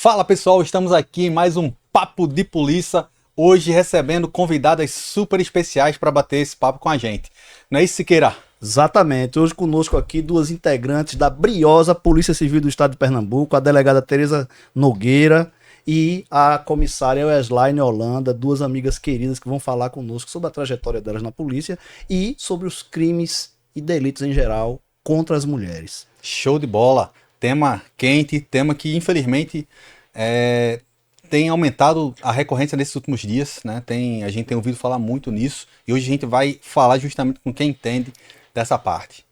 Fala pessoal, estamos aqui em mais um Papo de Polícia, hoje recebendo convidadas super especiais para bater esse papo com a gente. Não é isso, Siqueira? Exatamente, hoje conosco aqui duas integrantes da briosa Polícia Civil do Estado de Pernambuco, a delegada Tereza Nogueira e a comissária Weslaine Holanda, duas amigas queridas que vão falar conosco sobre a trajetória delas na polícia e sobre os crimes e delitos em geral contra as mulheres. Show de bola! Tema quente, tema que infelizmente tem aumentado a recorrência nesses últimos dias, né? A gente tem ouvido falar muito nisso e hoje a gente vai falar justamente com quem entende dessa parte.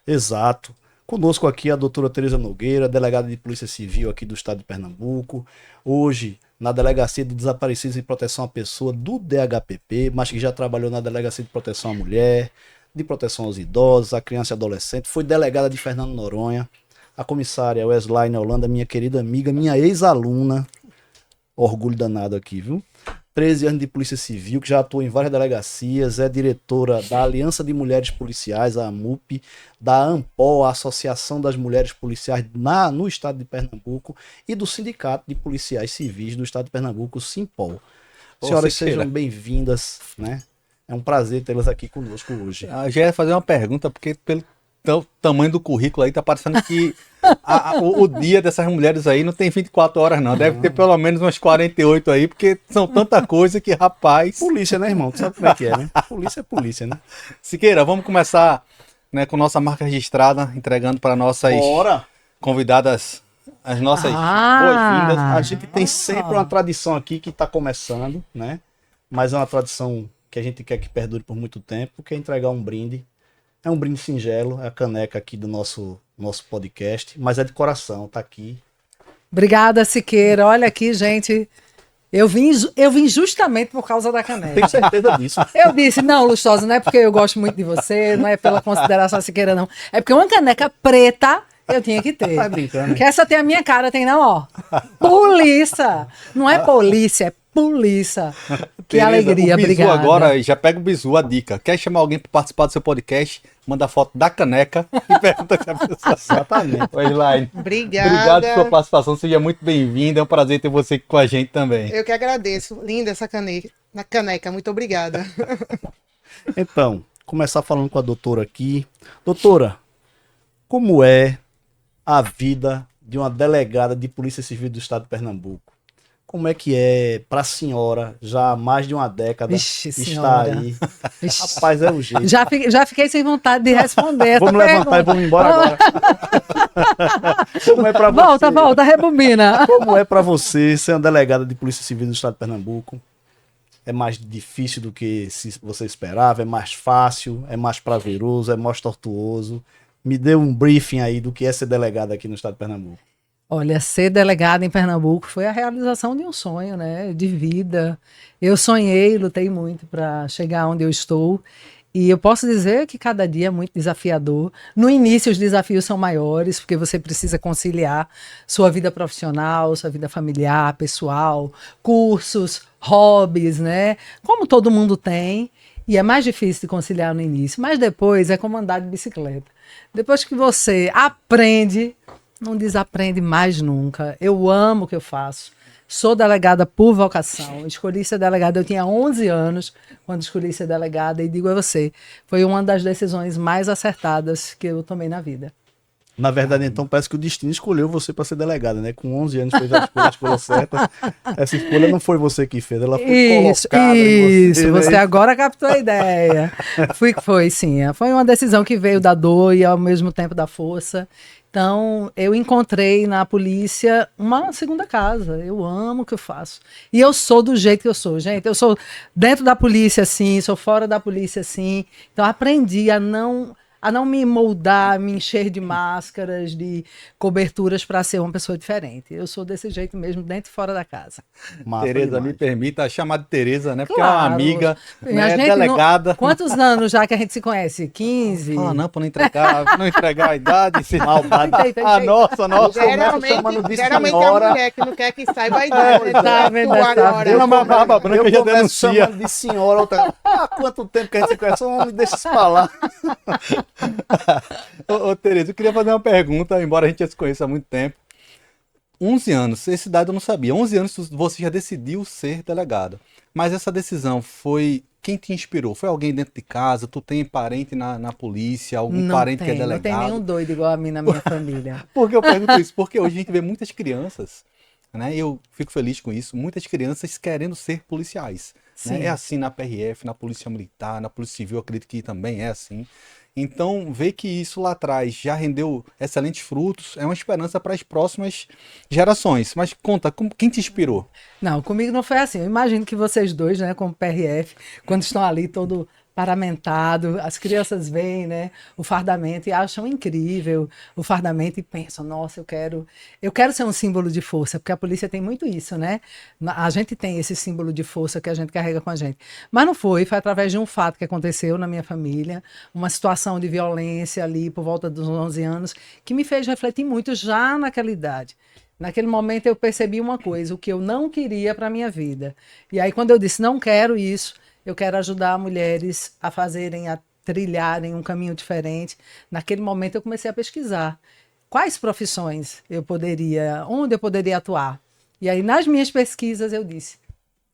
Exato. Conosco aqui a doutora Tereza Nogueira, delegada de Polícia Civil aqui do Estado de Pernambuco, hoje na Delegacia de Desaparecidos e Proteção à Pessoa do DHPP, mas que já trabalhou na Delegacia de Proteção à Mulher, de Proteção aos Idosos, à Criança e Adolescente, foi delegada de Fernando Noronha, a comissária Weslaine Holanda, minha querida amiga, minha ex-aluna, orgulho danado aqui, viu? 13 anos de Polícia Civil, que já atua em várias delegacias, é diretora da Aliança de Mulheres Policiais, a AMUP, da ANPOL, a Associação das Mulheres Policiais no Estado de Pernambuco, e do Sindicato de Policiais Civis do Estado de Pernambuco, o SIMPOL. Senhoras, sejam bem-vindas, né? É um prazer tê-las aqui conosco hoje. Eu já ia fazer uma pergunta, porque pelo tamanho do currículo aí, tá parecendo que o dia dessas mulheres aí não tem 24 horas não, deve ter pelo menos umas 48 aí, porque são tanta coisa que, rapaz... Polícia, né, irmão? Tu sabe como é que é, né? Polícia é polícia, né? Siqueira, vamos começar, né, com nossa marca registrada, entregando para nossas convidadas as nossas boas-vindas. A gente tem sempre uma tradição aqui que tá começando, né? Mas é uma tradição que a gente quer que perdure por muito tempo, que é entregar um brinde. É um brinde singelo, é a caneca aqui do nosso podcast, mas é de coração, tá aqui. Obrigada, Siqueira. Olha aqui, gente. Eu vim justamente por causa da caneca. Tenho certeza disso. Eu disse, não, Lustosa, não é porque eu gosto muito de você, não é pela consideração Siqueira, não. É porque uma caneca preta eu tinha que ter. Tá brincando. Que essa tem a minha cara, tem não, ó. Polícia. Não é polícia, é polícia. Que Tereza, alegria, o bizu obrigada. Agora, já pega o bizu, a dica. Quer chamar alguém para participar do seu podcast? Manda foto da caneca e pergunta se a pessoa... Exatamente. Weslaine, Obrigada. obrigado pela sua participação, seja muito bem-vinda, é um prazer ter você aqui com a gente também. Eu que agradeço. Linda essa caneca. Muito obrigada. Então, começar falando com a doutora aqui. Doutora, como é a vida de uma delegada de Polícia Civil do Estado de Pernambuco? Como é que é para a senhora, já há mais de uma década, estar aí? Vixe. Rapaz, é o jeito. Já fiquei sem vontade de responder. Vamos levantar e vamos embora agora. Como é pra você? Volta, rebobina. Como é para você ser uma delegada de Polícia Civil do Estado de Pernambuco? É mais difícil do que você esperava? É mais fácil? É mais prazeroso? É mais tortuoso? Me dê um briefing aí do que é ser delegada aqui no Estado de Pernambuco. Olha, ser delegada em Pernambuco foi a realização de um sonho, né, de vida. Eu sonhei, lutei muito para chegar onde eu estou. E eu posso dizer que cada dia é muito desafiador. No início, os desafios são maiores, porque você precisa conciliar sua vida profissional, sua vida familiar, pessoal, cursos, hobbies, né? Como todo mundo tem. E é mais difícil de conciliar no início. Mas depois é como andar de bicicleta. Depois que você aprende, não desaprende mais nunca. Eu amo o que eu faço. Sou delegada por vocação. Escolhi ser delegada, eu tinha 11 anos quando escolhi ser delegada e digo a você, foi uma das decisões mais acertadas que eu tomei na vida. Na verdade, então, parece que o destino escolheu você para ser delegada, né? Com 11 anos fez a escolha certa. Essa escolha não foi você que fez, ela foi colocada em você. Isso, você agora captou a ideia. Foi sim. Foi uma decisão que veio da dor e ao mesmo tempo da força. Então, eu encontrei na polícia uma segunda casa. Eu amo o que eu faço. E eu sou do jeito que eu sou, gente. Eu sou dentro da polícia, assim, sou fora da polícia, assim. Então, aprendi a não me moldar, me encher de máscaras, de coberturas para ser uma pessoa diferente. Eu sou desse jeito mesmo, dentro e fora da casa. Tereza, me permita chamar de Tereza, né? Porque Claro. é uma amiga, né? Gente, Delegada. Quantos anos já que a gente se conhece? 15? Ah, não, para não entregar a idade. Maldade. Ah, nossa. Geralmente é a mulher que não quer que saiba a idade. Tá vendo essa agora. Uma barba branca Eu já começo denuncia. chamando de senhora. Outra... Há quanto tempo que a gente se conhece? Não me deixa se falar. Ô, Tereza, eu queria fazer uma pergunta, embora a gente já se conheça há muito tempo. 11 anos, esse dado eu não sabia. 11 anos você já decidiu ser delegado. Mas essa decisão foi quem te inspirou? Foi alguém dentro de casa? Tu tem parente na polícia? Algum parente que é Não tem delegado? nenhum doido igual a mim na minha família. Por que eu pergunto isso? Porque hoje a gente vê muitas crianças, né? E eu fico feliz com isso. Muitas crianças querendo ser policiais, né? Sim. É assim na PRF, na Polícia Militar, na Polícia Civil, eu acredito que também é assim. Então, ver que isso lá atrás já rendeu excelentes frutos é uma esperança para as próximas gerações. Mas conta, quem te inspirou? Não, comigo não foi assim. Eu imagino que vocês dois, né, como PRF, quando estão ali todo paramentado, as crianças veem, né, o fardamento e acham incrível o fardamento e pensam, nossa, eu quero ser um símbolo de força, porque a polícia tem muito isso, né? A gente tem esse símbolo de força que a gente carrega com a gente. Mas não foi através de um fato que aconteceu na minha família, uma situação de violência ali por volta dos 11 anos, que me fez refletir muito já naquela idade. Naquele momento eu percebi uma coisa, o que eu não queria para a minha vida. E aí quando eu disse, não quero isso, eu quero ajudar mulheres a fazerem, a trilharem um caminho diferente. Naquele momento eu comecei a pesquisar quais profissões onde eu poderia atuar. E aí nas minhas pesquisas eu disse,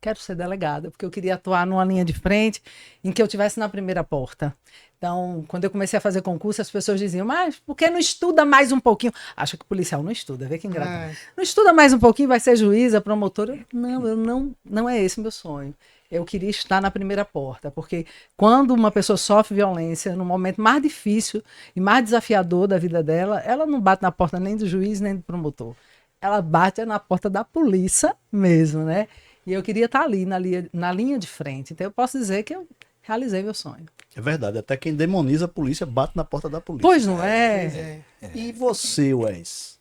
quero ser delegada, porque eu queria atuar numa linha de frente em que eu estivesse na primeira porta. Então, quando eu comecei a fazer concurso, as pessoas diziam, mas por que não estuda mais um pouquinho? Acha que o policial não estuda, vê que engraçado. Não estuda mais um pouquinho, vai ser juíza, promotora? Não é esse o meu sonho. Eu queria estar na primeira porta, porque quando uma pessoa sofre violência, no momento mais difícil e mais desafiador da vida dela, ela não bate na porta nem do juiz, nem do promotor. Ela bate na porta da polícia mesmo, né? E eu queria estar ali, na linha de frente. Então, eu posso dizer que eu realizei meu sonho. É verdade, até quem demoniza a polícia bate na porta da polícia. Pois não é? E você, Wes?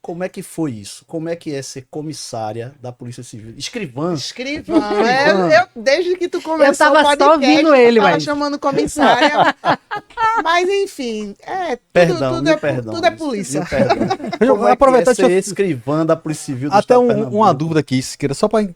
Como é que foi isso? Como é que é ser comissária da Polícia Civil? Escrivã? Escrivã. Desde que tu começou Eu tava o podcast, só ouvindo ele, eu tava Wes. chamando comissária. Mas, enfim, tudo é polícia. Como é que Aproveitar é ser escrivã da Polícia Civil do até Estado de Pernambuco? uma dúvida aqui, Siqueira, só para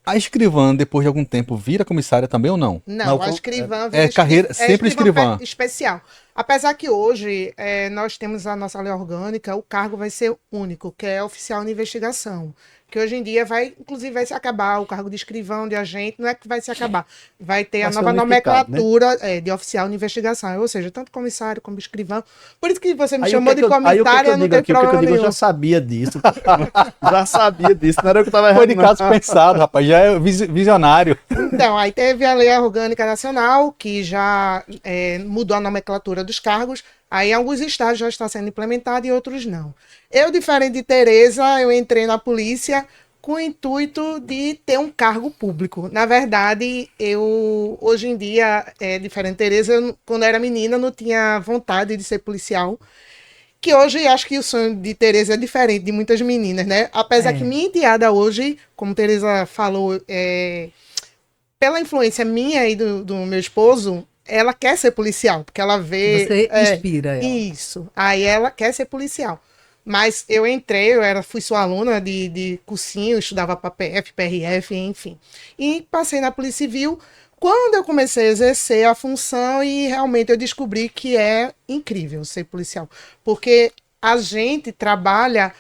a escrivã, depois de algum tempo, vira comissária também ou não? Não, a escrivã carreira, sempre escrivã. Especial. Apesar que hoje nós temos a nossa lei orgânica, o cargo vai ser único, que é oficial de investigação. Que hoje em dia inclusive vai se acabar o cargo de escrivão, de agente, não é que vai se acabar. Vai ter a nova nomenclatura de oficial de investigação. Ou seja, tanto comissário como escrivão. Por isso que você me chamou de comissária, não tem problema nenhum. Eu já sabia disso. Já sabia disso, não era o que eu tava errado. Foi de caso pensado, rapaz, já é visionário. Então, aí teve a Lei Orgânica Nacional, que já mudou a nomenclatura dos cargos. Aí, em alguns estados já está sendo implementado e outros não. Eu, diferente de Tereza, eu entrei na polícia com o intuito de ter um cargo público. Na verdade, hoje em dia, diferente de Tereza, quando eu era menina, não tinha vontade de ser policial. Que hoje, acho que o sonho de Tereza é diferente de muitas meninas, né? Apesar que minha enteada hoje, como Tereza falou, pela influência minha e do meu esposo, ela quer ser policial, porque ela vê... Você inspira ela. Isso. Aí ela quer ser policial. Mas eu entrei, fui sua aluna de cursinho, estudava para PF, PRF, enfim. E passei na Polícia Civil quando eu comecei a exercer a função e realmente eu descobri que é incrível ser policial. Porque a gente trabalha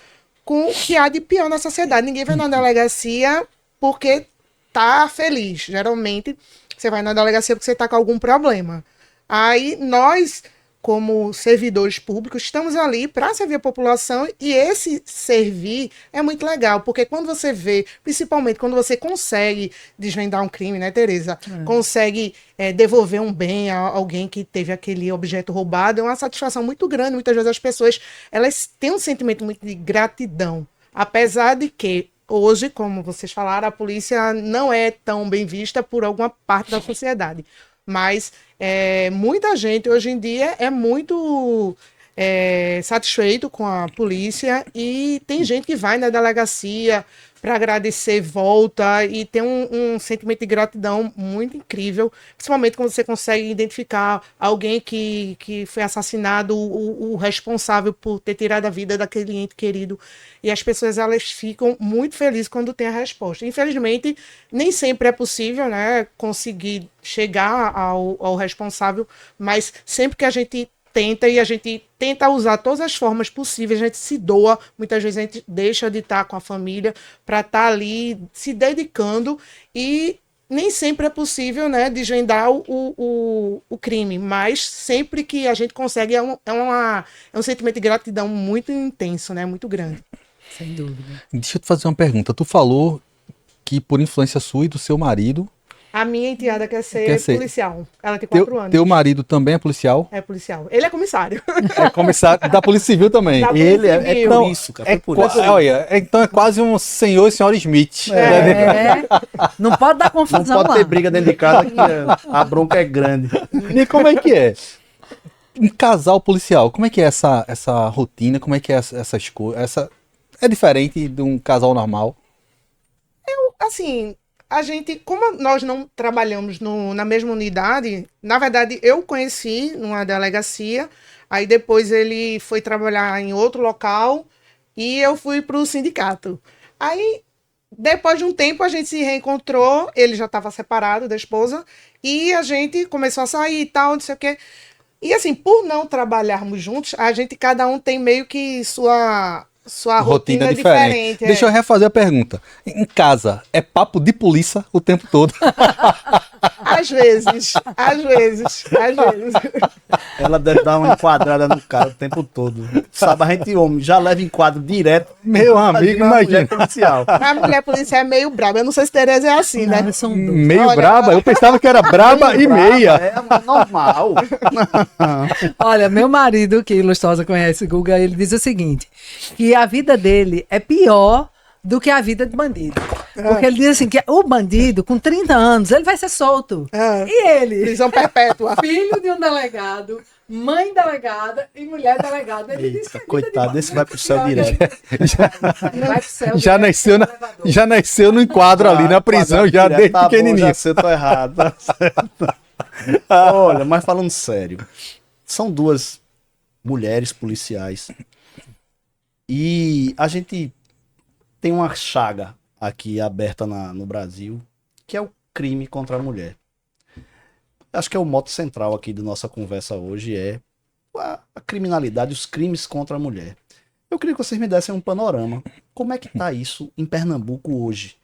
com o que há de pior na sociedade. Ninguém vai na delegacia porque tá feliz. Geralmente, você vai na delegacia porque você está com algum problema. Aí, nós, como servidores públicos, estamos ali para servir a população e esse servir é muito legal, porque quando você vê, principalmente quando você consegue desvendar um crime, né, Tereza? Consegue devolver um bem a alguém que teve aquele objeto roubado, é uma satisfação muito grande. Muitas vezes as pessoas elas têm um sentimento muito de gratidão, apesar de que hoje, como vocês falaram, a polícia não é tão bem vista por alguma parte da sociedade. Mas muita gente hoje em dia é muito satisfeito com a polícia e tem gente que vai na delegacia para agradecer, volta e tem um sentimento de gratidão muito incrível, principalmente quando você consegue identificar alguém que foi assassinado, o responsável por ter tirado a vida daquele ente querido. E as pessoas elas ficam muito felizes quando tem a resposta. Infelizmente, nem sempre é possível, né, conseguir chegar ao responsável, mas sempre que a gente tenta e a gente tenta usar todas as formas possíveis, a gente se doa, muitas vezes a gente deixa de estar com a família para estar ali se dedicando e nem sempre é possível, né, desvendar o crime, mas sempre que a gente consegue é um sentimento de gratidão muito intenso, né, muito grande. Sem dúvida. Deixa eu te fazer uma pergunta. Tu falou que por influência sua e do seu marido... A minha enteada quer ser policial. Ela tem 4 anos. Teu marido também é policial? É policial. Ele é comissário. É comissário da Polícia Civil também. Da Polícia Ele é Civil. por isso, cara. Foi por isso. Olha, então é quase um senhor e senhora Smith. Não pode dar Não confusão pode lá. ter briga dentro de casa que a bronca é grande. E como é que é? Um casal policial, como é que é essa rotina? Como é que é essas coisas? É diferente de um casal normal? Assim, a gente, como nós não trabalhamos na mesma unidade, na verdade eu conheci numa delegacia, aí depois ele foi trabalhar em outro local e eu fui para o sindicato. Aí, depois de um tempo, a gente se reencontrou, ele já estava separado da esposa, e a gente começou a sair e tal, não sei o quê. E assim, por não trabalharmos juntos, a gente, cada um tem meio que sua rotina diferente. Deixa eu refazer a pergunta. Em casa, é papo de polícia o tempo todo? Às vezes. Ela deve dar uma enquadrada no cara o tempo todo. Sabe, a gente, homem, já leva enquadro direto. Meu amigo, uma imagina. mulher policial. A mulher policial é meio braba. Eu não sei se Tereza é assim, né? Não, são dois. Meio Olha, braba? Eu pensava que era braba e meia. É normal. Olha, meu marido, que Lustosa conhece, Guga, ele diz o seguinte, que a vida dele é pior do que a vida de bandido. Porque ele diz assim, que o bandido, com 30 anos, ele vai ser solto. É. E ele? Prisão perpétua. Filho de um delegado, mãe delegada e mulher delegada. Ele diz que a vida Coitado, de esse vai pro céu bandido é direto. vai pro céu Já direto, nasceu, no elevador. já nasceu no enquadro ali na prisão, já Direto, desde tá bom, pequenininho. já sei, eu tô errado. Tá certo. Olha, mas falando sério, são duas mulheres policiais e a gente tem uma chaga aqui aberta no Brasil, que é o crime contra a mulher. Acho que é o mote central aqui da nossa conversa hoje, é a criminalidade, os crimes contra a mulher. Eu queria que vocês me dessem um panorama. Como é que tá isso em Pernambuco hoje?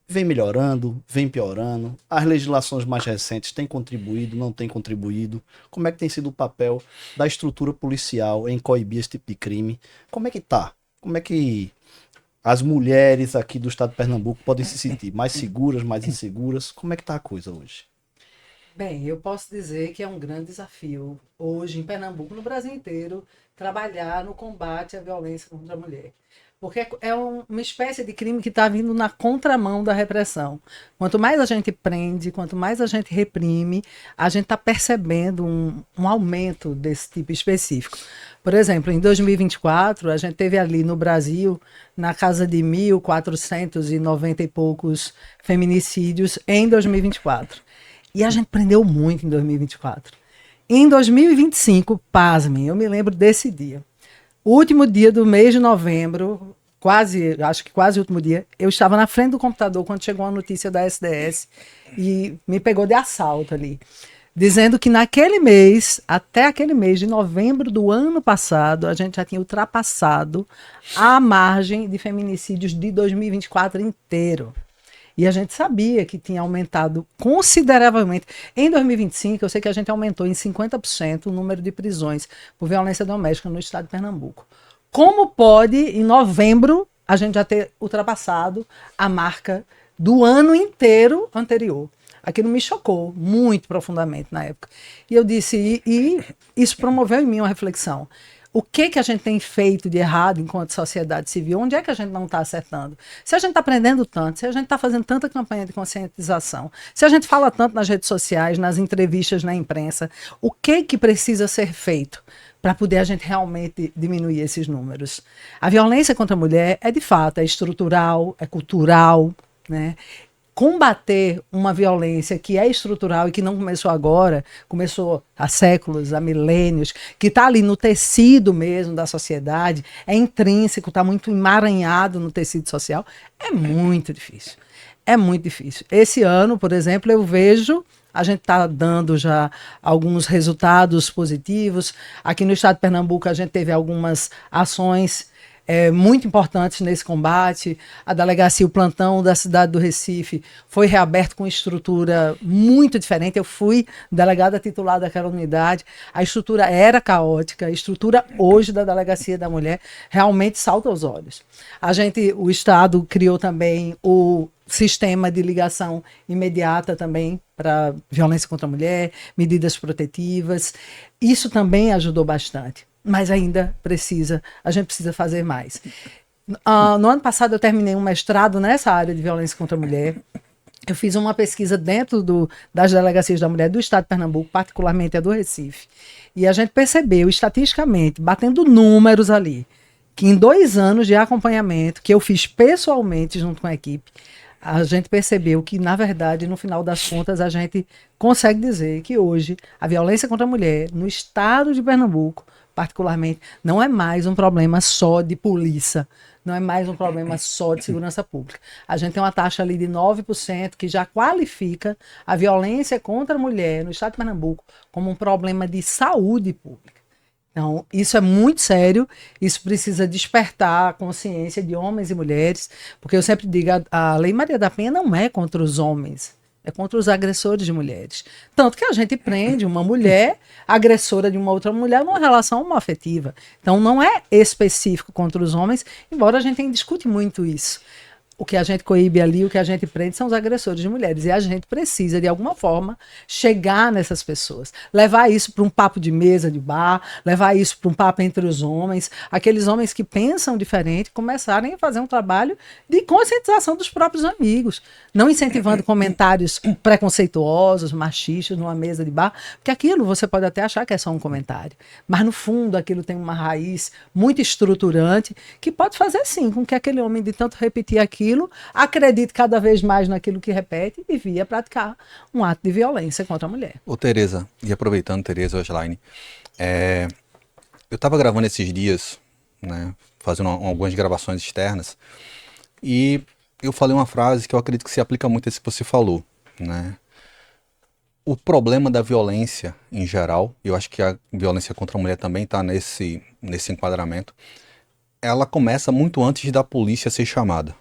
Vem melhorando, vem piorando? As legislações mais recentes têm contribuído, não têm contribuído? Como é que tem sido o papel da estrutura policial em coibir esse tipo de crime? Como é que tá? Como é que as mulheres aqui do estado de Pernambuco podem se sentir mais seguras, mais inseguras? Como é que tá a coisa hoje? Bem, eu posso dizer que é um grande desafio hoje em Pernambuco, no Brasil inteiro, trabalhar no combate à violência contra a mulher. Porque é uma espécie de crime que está vindo na contramão da repressão. Quanto mais a gente prende, quanto mais a gente reprime, a gente está percebendo um aumento desse tipo específico. Por exemplo, em 2024, a gente teve ali no Brasil, na casa de 1.490 e poucos feminicídios em 2024. E a gente prendeu muito em 2024. Em 2025, pasmem, eu me lembro desse dia. O último dia do mês de novembro, acho que quase o último dia, eu estava na frente do computador quando chegou a notícia da SDS e me pegou de assalto ali, dizendo que naquele mês, até aquele mês de novembro do ano passado, a gente já tinha ultrapassado a margem de feminicídios de 2024 inteiro. E a gente sabia que tinha aumentado consideravelmente. Em 2025, eu sei que a gente aumentou em 50% o número de prisões por violência doméstica no estado de Pernambuco. Como pode, em novembro, a gente já ter ultrapassado a marca do ano inteiro anterior? Aquilo me chocou muito profundamente na época. E eu disse, e isso promoveu em mim uma reflexão. O que a gente tem feito de errado enquanto sociedade civil? Onde é que a gente não está acertando? Se a gente está aprendendo tanto, se a gente está fazendo tanta campanha de conscientização, se a gente fala tanto nas redes sociais, nas entrevistas, na imprensa, o que precisa ser feito para poder a gente realmente diminuir esses números? A violência contra a mulher é, de fato, é estrutural, é cultural, né? Combater uma violência que é estrutural e que não começou agora, começou há séculos, há milênios, que está ali no tecido mesmo da sociedade, é intrínseco, está muito emaranhado no tecido social, é muito difícil. é muito difícil. Esse ano, por exemplo, eu vejo, a gente está dando já alguns resultados positivos. Aqui no estado de Pernambuco, a gente teve algumas ações muito importantes nesse combate. A delegacia, o plantão da cidade do Recife foi reaberto com estrutura muito diferente. Eu fui delegada titular daquela unidade. A estrutura era caótica. A estrutura hoje da Delegacia da Mulher realmente salta aos olhos. O Estado criou também o sistema de ligação imediata também para violência contra a mulher, medidas protetivas. Isso também ajudou bastante. Mas ainda a gente precisa fazer mais. No ano passado eu terminei um mestrado nessa área de violência contra a mulher. Eu fiz uma pesquisa dentro das delegacias da mulher do estado de Pernambuco, particularmente a do Recife. E a gente percebeu, estatisticamente, batendo números ali, que em 2 anos de acompanhamento, que eu fiz pessoalmente junto com a equipe, a gente percebeu que, na verdade, no final das contas, a gente consegue dizer que hoje a violência contra a mulher no estado de Pernambuco, particularmente, não é mais um problema só de polícia, não é mais um problema só de segurança pública. A gente tem uma taxa ali de 9% que já qualifica a violência contra a mulher no estado de Pernambuco como um problema de saúde pública. Então, isso é muito sério, isso precisa despertar a consciência de homens e mulheres, porque eu sempre digo, a Lei Maria da Penha não é contra os homens, é contra os agressores de mulheres. Tanto que a gente prende uma mulher agressora de uma outra mulher numa relação homoafetiva. Então, não é específico contra os homens, embora a gente discute muito isso. O que a gente coíbe ali, o que a gente prende são os agressores de mulheres. E a gente precisa, de alguma forma, chegar nessas pessoas. Levar isso para um papo de mesa, de bar, levar isso para um papo entre os homens. Aqueles homens que pensam diferente começarem a fazer um trabalho de conscientização dos próprios amigos. Não incentivando comentários preconceituosos, machistas, numa mesa de bar. Porque aquilo você pode até achar que é só um comentário. Mas, no fundo, aquilo tem uma raiz muito estruturante que pode fazer, sim, com que aquele homem, de tanto repetir aquilo, acredite cada vez mais naquilo que repete e via praticar um ato de violência contra a mulher. Ô Tereza, e aproveitando, Tereza Osline, eu estava gravando esses dias, né, fazendo algumas gravações externas, e eu falei uma frase que eu acredito que se aplica muito a isso que você falou, né? O problema da violência em geral, eu acho que a violência contra a mulher também está nesse enquadramento, ela começa muito antes da polícia ser chamada.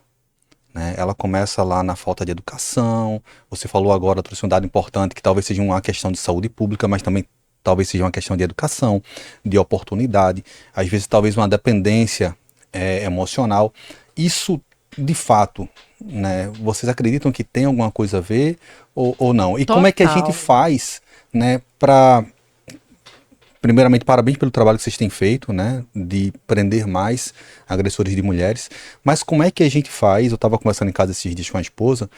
Né? Ela começa lá na falta de educação. Você falou agora, trouxe um dado importante, que talvez seja uma questão de saúde pública, mas também talvez seja uma questão de educação, de oportunidade, às vezes talvez uma dependência emocional. Isso, de fato, né, vocês acreditam que tem alguma coisa a ver ou não? E como é que a gente faz, né, para... Primeiramente, parabéns pelo trabalho que vocês têm feito, né, de prender mais agressores de mulheres. Mas como é que a gente faz, eu estava conversando em casa esses dias com a esposa,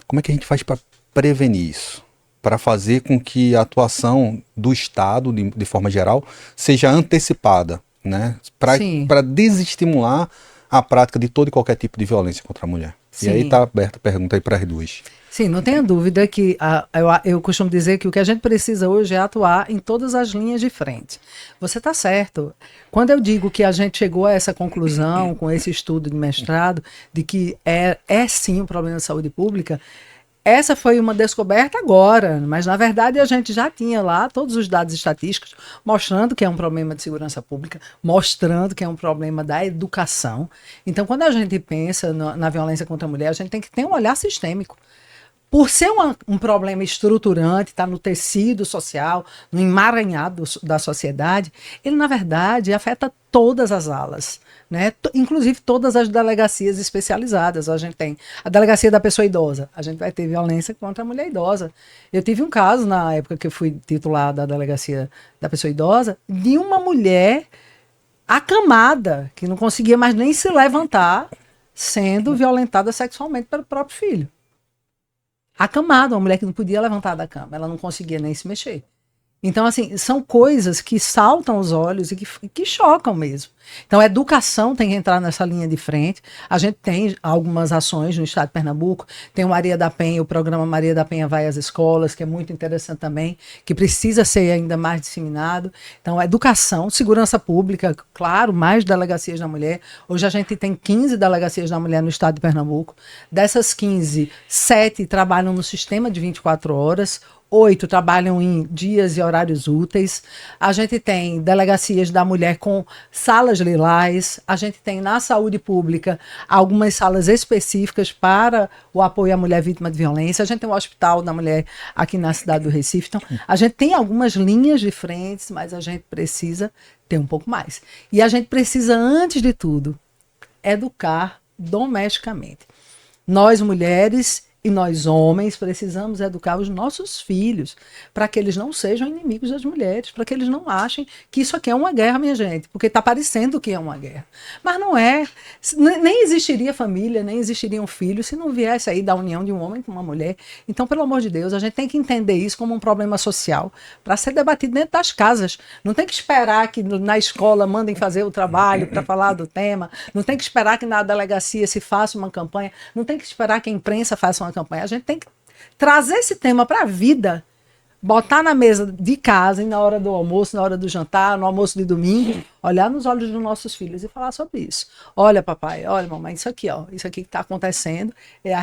como é que a gente faz para prevenir isso? Para fazer com que a atuação do Estado, de forma geral, seja antecipada, né, para desestimular a prática de todo e qualquer tipo de violência contra a mulher. Sim. E aí está aberta a pergunta aí para as duas. Sim, não tenha dúvida que eu costumo dizer que o que a gente precisa hoje é atuar em todas as linhas de frente. Você está certo. Quando eu digo que a gente chegou a essa conclusão com esse estudo de mestrado de que é sim um problema de saúde pública, essa foi uma descoberta agora, mas na verdade a gente já tinha lá todos os dados estatísticos mostrando que é um problema de segurança pública, mostrando que é um problema da educação. Então, quando a gente pensa na violência contra a mulher, a gente tem que ter um olhar sistêmico. Por ser um problema estruturante, está no tecido social, no emaranhado da sociedade, ele, na verdade, afeta todas as alas, né? Inclusive todas as delegacias especializadas. A gente tem a delegacia da pessoa idosa, a gente vai ter violência contra a mulher idosa. Eu tive um caso, na época que eu fui titular da delegacia da pessoa idosa, de uma mulher acamada, que não conseguia mais nem se levantar, sendo violentada sexualmente pelo próprio filho. Acamada, uma mulher que não podia levantar da cama, ela não conseguia nem se mexer. Então, assim, são coisas que saltam os olhos e que chocam mesmo. Então, a educação tem que entrar nessa linha de frente. A gente tem algumas ações no estado de Pernambuco, tem o Maria da Penha, o programa Maria da Penha vai às escolas, que é muito interessante também, que precisa ser ainda mais disseminado. Então, a educação, segurança pública, claro, mais delegacias da mulher. Hoje a gente tem 15 delegacias da mulher no estado de Pernambuco. Dessas 15, 7 trabalham no sistema de 24 horas, 8 trabalham em dias e horários úteis. A gente tem delegacias da mulher com salas lilás. A gente tem na saúde pública algumas salas específicas para o apoio à mulher vítima de violência. A gente tem o Hospital da Mulher aqui na cidade do Recife. Então, a gente tem algumas linhas de frente, mas a gente precisa ter um pouco mais. E a gente precisa, antes de tudo, educar domesticamente. Nós, mulheres, e nós, homens, precisamos educar os nossos filhos para que eles não sejam inimigos das mulheres, para que eles não achem que isso aqui é uma guerra, minha gente, porque está parecendo que é uma guerra. Mas não é. Nem existiria família, nem existiriam filhos se não viesse aí da união de um homem com uma mulher. Então, pelo amor de Deus, a gente tem que entender isso como um problema social para ser debatido dentro das casas. Não tem que esperar que na escola mandem fazer o trabalho para falar do tema, não tem que esperar que na delegacia se faça uma campanha, não tem que esperar que a imprensa faça uma campanha. A gente tem que trazer esse tema para a vida, botar na mesa de casa, e na hora do almoço, na hora do jantar, no almoço de domingo, olhar nos olhos dos nossos filhos e falar sobre isso. Olha, papai, olha, mamãe, isso aqui, ó, isso aqui que está acontecendo é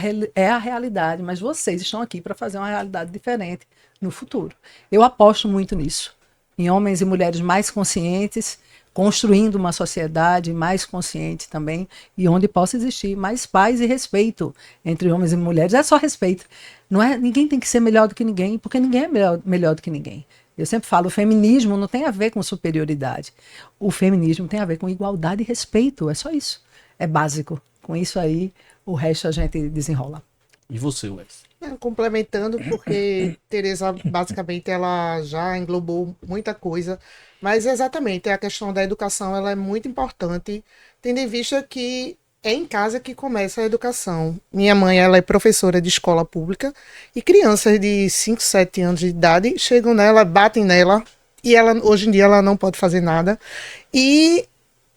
a realidade, mas vocês estão aqui para fazer uma realidade diferente no futuro. Eu aposto muito nisso, em homens e mulheres mais conscientes, construindo uma sociedade mais consciente também, e onde possa existir mais paz e respeito entre homens e mulheres. É só respeito. Não é, ninguém tem que ser melhor do que ninguém, porque ninguém é melhor do que ninguém. Eu sempre falo, o feminismo não tem a ver com superioridade. O feminismo tem a ver com igualdade e respeito. É só isso. É básico. Com isso aí, o resto a gente desenrola. E você, Wes? Complementando, porque Tereza, basicamente, ela já englobou muita coisa, mas exatamente, a questão da educação, ela é muito importante, tendo em vista que é em casa que começa a educação. Minha mãe, ela é professora de escola pública, e crianças de 5, 7 anos de idade chegam nela, batem nela, e ela, hoje em dia, ela não pode fazer nada, e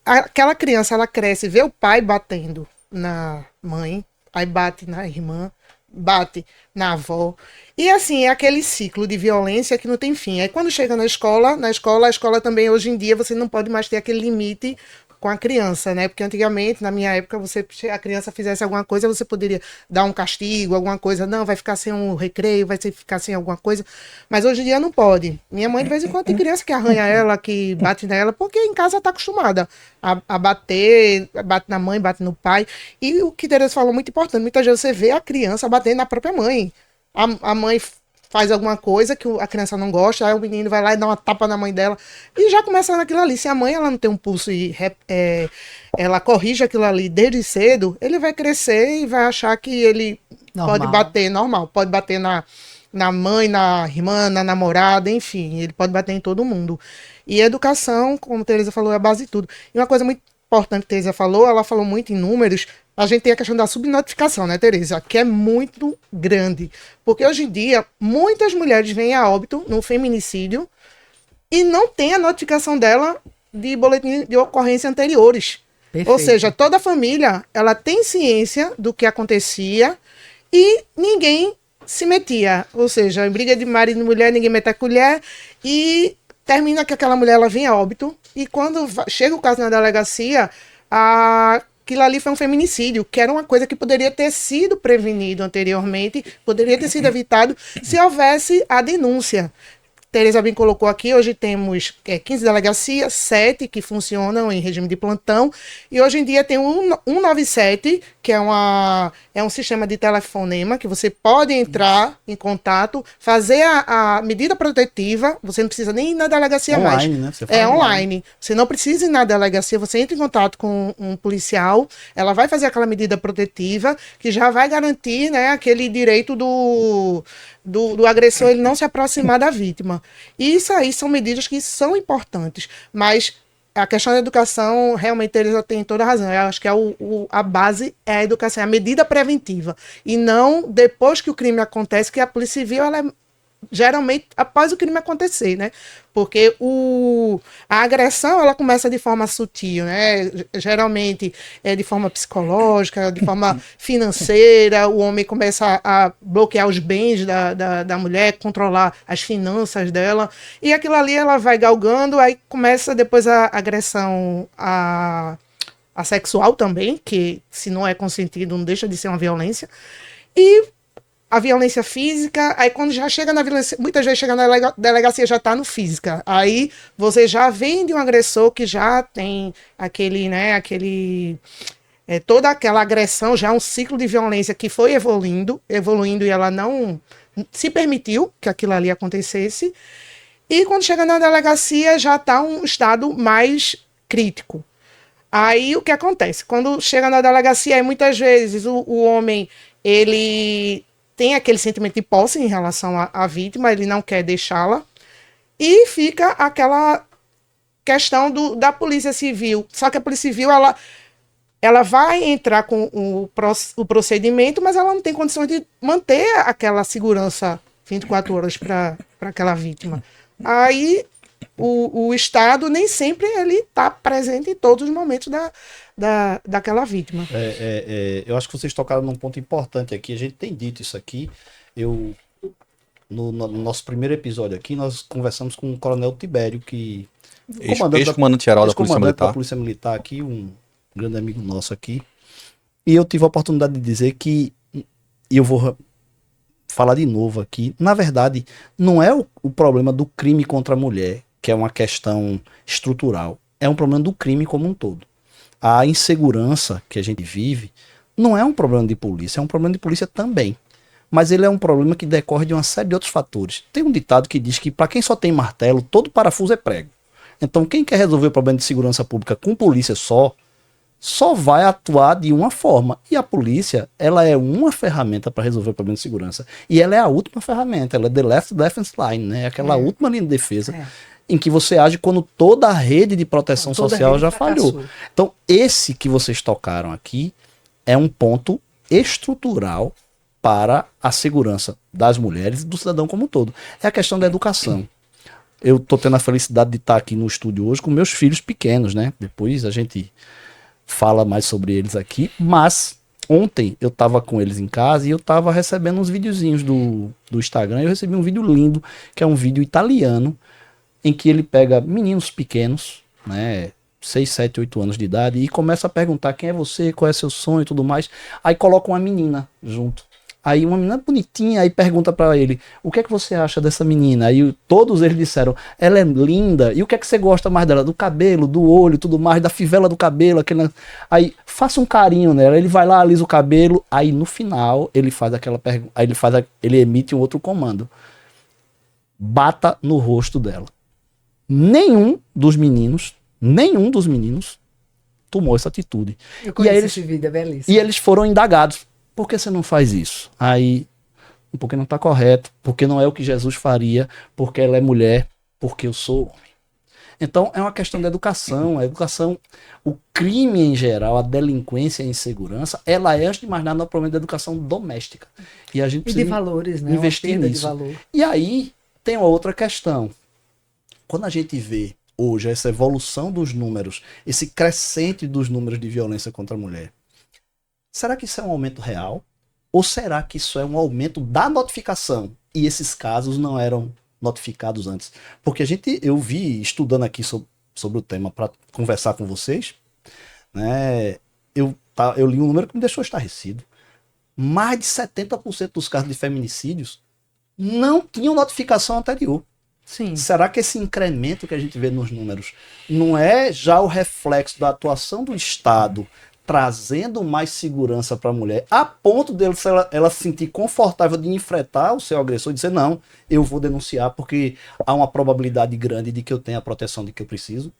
aquela criança, ela cresce, vê o pai batendo na mãe, aí bate na irmã, bate na avó. E assim, é aquele ciclo de violência que não tem fim. Aí quando chega na escola a escola também, hoje em dia, você não pode mais ter aquele limite com a criança, né? Porque antigamente, na minha época, a criança fizesse alguma coisa, você poderia dar um castigo, alguma coisa. Não, vai ficar sem um recreio, ficar sem alguma coisa. Mas hoje em dia não pode. Minha mãe, de vez em quando, tem criança que arranha ela, que bate nela, porque em casa tá acostumada a bater, bate na mãe, bate no pai. E o que Tereza falou muito importante, muitas vezes você vê a criança batendo na própria mãe. A mãe faz alguma coisa que a criança não gosta, aí o menino vai lá e dá uma tapa na mãe dela, e já começa naquilo ali. Se a mãe ela não tem um pulso e ela corrige aquilo ali desde cedo, ele vai crescer e vai achar que ele pode bater normal, pode bater na mãe, na irmã, na namorada, enfim, ele pode bater em todo mundo. E educação, como a Tereza falou, é a base de tudo. E uma coisa muito importante que a Tereza falou, ela falou muito em números. A gente tem a questão da subnotificação, né, Tereza? Que é muito grande. Porque hoje em dia, muitas mulheres vêm a óbito no feminicídio e não tem a notificação dela de boletim de ocorrência anteriores. Perfeito. Ou seja, toda a família, ela tem ciência do que acontecia e ninguém se metia. Ou seja, em briga de marido e mulher, ninguém mete a colher e termina que aquela mulher ela vem a óbito e quando chega o caso na delegacia, aquilo ali foi um feminicídio, que era uma coisa que poderia ter sido prevenido anteriormente, poderia ter sido evitado se houvesse a denúncia. Tereza bem colocou aqui, hoje temos 15 delegacias, 7 que funcionam em regime de plantão, e hoje em dia tem um 197, que é um sistema de telefonema, que você pode entrar em contato, fazer a medida protetiva, você não precisa nem ir na delegacia online, mais. Né? É online. Você não precisa ir na delegacia, você entra em contato com um policial, ela vai fazer aquela medida protetiva, que já vai garantir, né, aquele direito do agressor ele não se aproximar da vítima. E isso aí são medidas que são importantes, mas a questão da educação, realmente, eles têm toda a razão. Eu acho que a base é a educação, é a medida preventiva. E não depois que o crime acontece, que a Polícia Civil ela é geralmente após o crime acontecer, né? Porque a agressão, ela começa de forma sutil, né? Geralmente é de forma psicológica, de forma financeira, o homem começa a bloquear os bens da mulher, controlar as finanças dela, e aquilo ali ela vai galgando, aí começa depois a agressão a sexual também, que se não é consentido não deixa de ser uma violência, e a violência física, aí quando já chega na violência, muitas vezes chega na delegacia já está no física, aí você já vem de um agressor que já tem aquele, né, toda aquela agressão, já um ciclo de violência que foi evoluindo e ela não se permitiu que aquilo ali acontecesse, e quando chega na delegacia já está um estado mais crítico. Aí o que acontece? Quando chega na delegacia, aí muitas vezes o homem, ele tem aquele sentimento de posse em relação à vítima, ele não quer deixá-la, e fica aquela questão da polícia civil. Só que a polícia civil, ela vai entrar com o procedimento, mas ela não tem condições de manter aquela segurança 24 horas para aquela vítima. Aí o Estado nem sempre ele está presente em todos os momentos daquela vítima. Eu acho que vocês tocaram num ponto importante aqui. A gente tem dito isso aqui. No nosso primeiro episódio aqui, nós conversamos com o Coronel Tibério, que ex-comandante-geral da Polícia Militar. Da Polícia Militar aqui, um grande amigo nosso aqui. E eu tive a oportunidade de dizer que, e eu vou falar de novo aqui, na verdade, não é o problema do crime contra a mulher, que é uma questão estrutural. É um problema do crime como um todo. A insegurança que a gente vive não é um problema de polícia, é um problema de polícia também. Mas ele é um problema que decorre de uma série de outros fatores. Tem um ditado que diz que para quem só tem martelo, todo parafuso é prego. Então quem quer resolver o problema de segurança pública com polícia só vai atuar de uma forma. E a polícia, ela é uma ferramenta para resolver o problema de segurança. E ela é a última ferramenta, ela é the last defense line, né? Aquela última linha de defesa. Em que você age quando toda a rede de proteção social já falhou. Então, esse que vocês tocaram aqui é um ponto estrutural para a segurança das mulheres e do cidadão como um todo. É a questão da educação. Eu estou tendo a felicidade de estar aqui no estúdio hoje com meus filhos pequenos, né? Depois a gente fala mais sobre eles aqui, mas ontem eu estava com eles em casa e eu estava recebendo uns videozinhos do Instagram. Eu recebi um vídeo lindo, que é um vídeo italiano, em que ele pega meninos pequenos, né, 6, 7, 8 anos de idade, e começa a perguntar quem é você, qual é seu sonho e tudo mais. Aí coloca uma menina junto. Aí uma menina bonitinha, aí pergunta pra ele, o que é que você acha dessa menina? Aí todos eles disseram, ela é linda, e o que é que você gosta mais dela? Do cabelo, do olho, tudo mais, da fivela do cabelo, aquele... Aí faça um carinho nela, ele vai lá, alisa o cabelo, aí no final ele faz aquela pergunta, aí ele emite um outro comando. Bata no rosto dela. Nenhum dos meninos tomou essa atitude. Eu conheço esse vídeo, é belíssimo. E eles foram indagados. Por que você não faz isso? Aí, porque não está correto, porque não é o que Jesus faria, porque ela é mulher, porque eu sou homem. Então, é uma questão da educação. A educação, o crime em geral, a delinquência e a insegurança, ela é, antes de mais nada, um problema da educação doméstica. E a gente precisa de valores, né? Investir nisso. De valor. E aí, tem uma outra questão. Quando a gente vê hoje essa evolução dos números, esse crescente dos números de violência contra a mulher, será que isso é um aumento real? Ou será que isso é um aumento da notificação e esses casos não eram notificados antes? Porque eu vi, estudando aqui sobre o tema para conversar com vocês, né, eu li um número que me deixou estarrecido. Mais de 70% dos casos de feminicídios não tinham notificação anterior. Sim. Será que esse incremento que a gente vê nos números não é já o reflexo da atuação do Estado trazendo mais segurança para a mulher, a ponto de ela se sentir confortável de enfrentar o seu agressor e dizer, não, eu vou denunciar porque há uma probabilidade grande de que eu tenha a proteção de que eu preciso?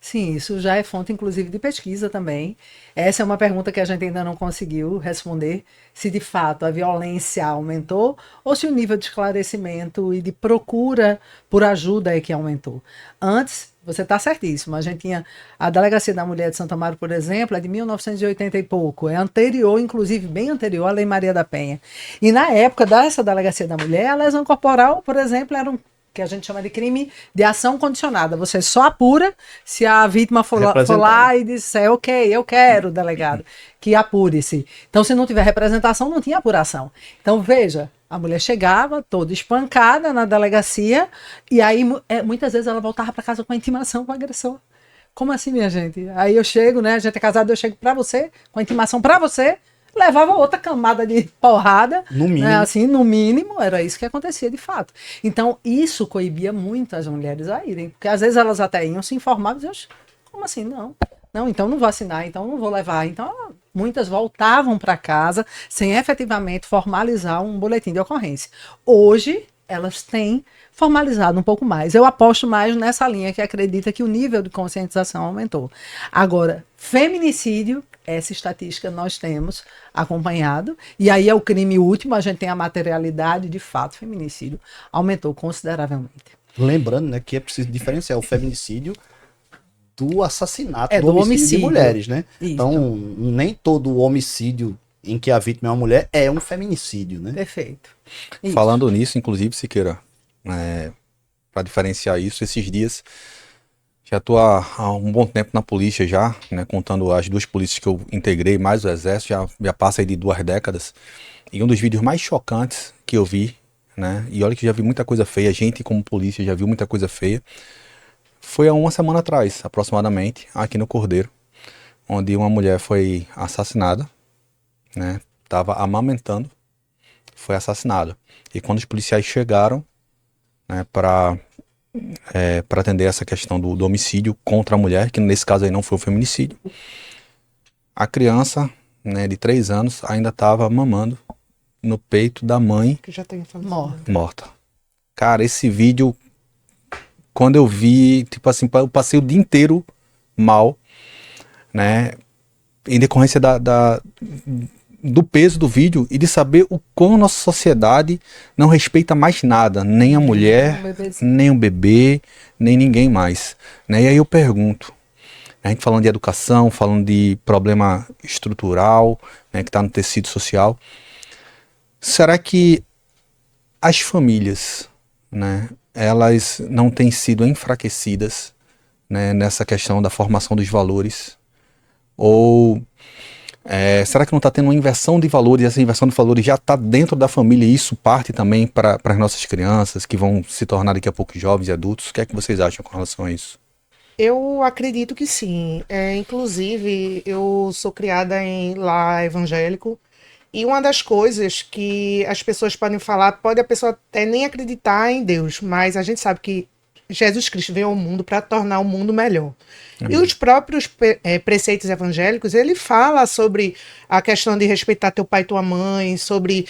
Sim, isso já é fonte, inclusive, de pesquisa também. Essa é uma pergunta que a gente ainda não conseguiu responder, se de fato a violência aumentou ou se o nível de esclarecimento e de procura por ajuda é que aumentou. Antes, você está certíssimo, a gente tinha a Delegacia da Mulher de Santo Amaro, por exemplo, é de 1980 e pouco, é anterior, inclusive bem anterior à Lei Maria da Penha. E na época dessa Delegacia da Mulher, a lesão corporal, por exemplo, era um que a gente chama de crime de ação condicionada. Você só apura se a vítima for lá e disser, ok, eu quero, delegado, que apure-se. Então, se não tiver representação, não tinha apuração. Então, veja, a mulher chegava toda espancada na delegacia e aí, muitas vezes, ela voltava para casa com a intimação com o agressor. Como assim, minha gente? Aí eu chego, né, a gente é casado, eu chego para você, com a intimação para você, levava outra camada de porrada, no mínimo. Né, assim, no mínimo, era isso que acontecia de fato. Então, isso coibia muito as mulheres a irem, porque às vezes elas até iam se informar, mas como assim? Não, então não vou assinar, então não vou levar. Então, muitas voltavam para casa sem efetivamente formalizar um boletim de ocorrência. Hoje, elas têm formalizado um pouco mais. Eu aposto mais nessa linha que acredita que o nível de conscientização aumentou. Agora, feminicídio, essa estatística nós temos acompanhado, e aí é o crime último, a gente tem a materialidade, de fato, feminicídio aumentou consideravelmente. Lembrando, né, que é preciso diferenciar o feminicídio do assassinato, do homicídio de mulheres, né? Isso. Então, nem todo homicídio em que a vítima é uma mulher é um feminicídio, né? Perfeito. Isso. Falando nisso, inclusive, Siqueira, para diferenciar isso, esses dias já estou há um bom tempo na polícia já, né, contando as 2 polícias que eu integrei, mais o exército, já passa aí de 2 décadas. E um dos vídeos mais chocantes que eu vi, né, e olha que já vi muita coisa feia, a gente como polícia já viu muita coisa feia, foi há uma semana atrás, aproximadamente, aqui no Cordeiro, onde uma mulher foi assassinada, né, estava amamentando, foi assassinada. E quando os policiais chegaram, né, para atender essa questão do homicídio contra a mulher, que nesse caso aí não foi um feminicídio, a criança, né, de 3 anos ainda estava mamando no peito da mãe Que já tem morta. Cara, esse vídeo, quando eu vi, tipo assim, eu passei o dia inteiro mal, né, em decorrência do peso do vídeo e de saber o quão nossa sociedade não respeita mais nada, nem a mulher, nem o bebê, nem ninguém mais, né? E aí eu pergunto, a gente falando de educação, falando de problema estrutural, né, que está no tecido social, será que as famílias, né, elas não têm sido enfraquecidas, né, nessa questão da formação dos valores? Ou será que não está tendo uma inversão de valores, e essa inversão de valores já está dentro da família e isso parte também para as nossas crianças que vão se tornar daqui a pouco jovens e adultos? O que é que vocês acham com relação a isso? Eu acredito que sim. Inclusive, eu sou criada em lar evangélico e uma das coisas que as pessoas podem falar, pode a pessoa até nem acreditar em Deus, mas a gente sabe que Jesus Cristo veio ao mundo para tornar o mundo melhor. E os próprios preceitos evangélicos, ele fala sobre a questão de respeitar teu pai e tua mãe, sobre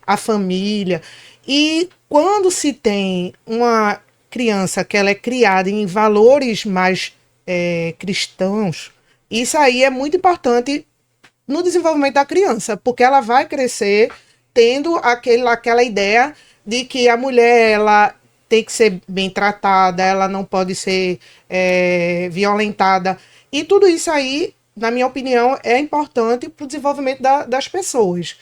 a família. E quando se tem uma criança que ela é criada em valores mais cristãos, isso aí é muito importante no desenvolvimento da criança, porque ela vai crescer tendo aquela ideia de que a mulher, ela tem que ser bem tratada, ela não pode ser violentada. E tudo isso aí, na minha opinião, é importante para o desenvolvimento das pessoas.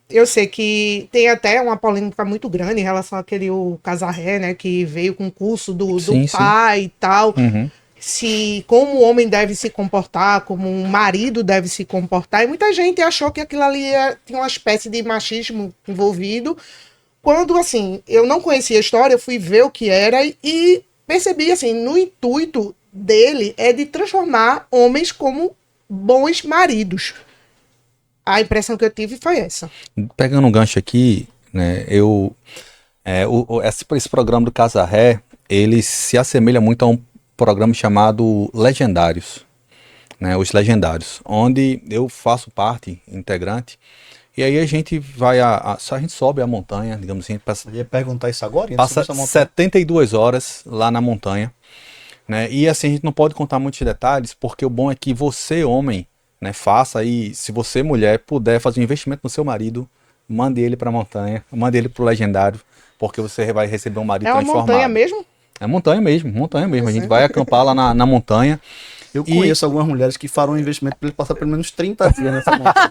Eu sei que tem até uma polêmica muito grande em relação àquele o Casarré, né, que veio com o curso do pai e tal. Uhum. Como o homem deve se comportar, como um marido deve se comportar. E muita gente achou que aquilo ali tinha uma espécie de machismo envolvido. Quando, assim, eu não conhecia a história, eu fui ver o que era e percebi, assim, no intuito dele é de transformar homens como bons maridos. A impressão que eu tive foi essa. Pegando um gancho aqui, né, esse programa do Casarré, ele se assemelha muito a um programa chamado Legendários, né, os Legendários, onde eu faço parte, integrante. E aí a gente vai, a gente sobe a montanha, digamos assim. Eu ia perguntar isso agora. Passa 72 horas lá na montanha, né? E assim, a gente não pode contar muitos detalhes, porque o bom é que você, homem, né, faça aí, se você, mulher, puder fazer um investimento no seu marido, mande ele para a montanha, mande ele para o legendário, porque você vai receber um marido É uma transformado. montanha mesmo? É montanha mesmo, montanha mesmo. A gente Sim. vai acampar lá na montanha. Eu E- conheço algumas mulheres que farão um investimento para ele passar pelo menos 30 dias nessa montanha.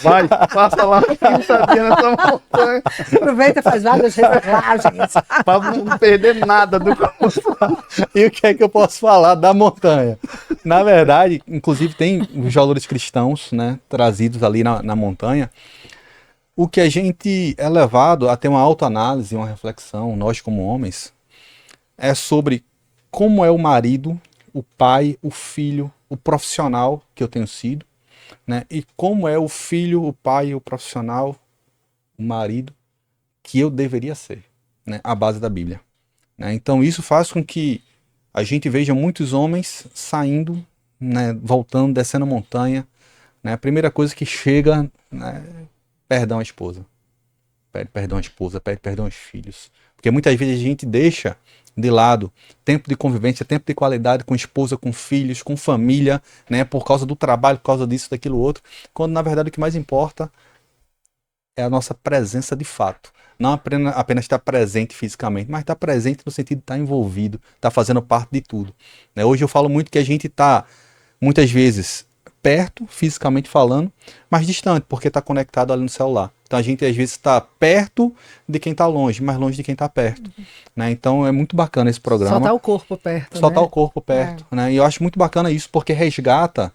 Vai, passa lá 30 dias nessa montanha Aproveita e faz várias reciclagens. para não perder nada do E o que é que eu posso falar da montanha? Na verdade, inclusive tem os valores cristãos, né, trazidos ali na montanha. O que a gente é levado a ter uma autoanálise, uma reflexão, nós como homens, é sobre como é o marido, o pai, o filho, o profissional que eu tenho sido, né? E como é o filho, o pai, o profissional, o marido que eu deveria ser, né? À base da Bíblia, né? Então isso faz com que a gente veja muitos homens saindo, né? Voltando, descendo a montanha, né? A primeira coisa que chega, né? Perdão à esposa. Pede perdão à esposa, pede perdão aos filhos. Porque muitas vezes a gente deixa de lado tempo de convivência, tempo de qualidade com esposa, com filhos, com família, né? Por causa do trabalho, por causa disso, daquilo outro. Quando na verdade o que mais importa é a nossa presença de fato. Não apenas estar presente fisicamente, mas estar presente no sentido de estar envolvido, estar fazendo parte de tudo, né? Hoje eu falo muito que a gente está, muitas vezes, perto, fisicamente falando, mas distante, porque está conectado ali no celular. Então a gente às vezes está perto de quem está longe, mas longe de quem está perto, né? Então é muito bacana esse programa. Só tá o corpo perto, Só né? tá o corpo perto, né? E eu acho muito bacana isso, porque resgata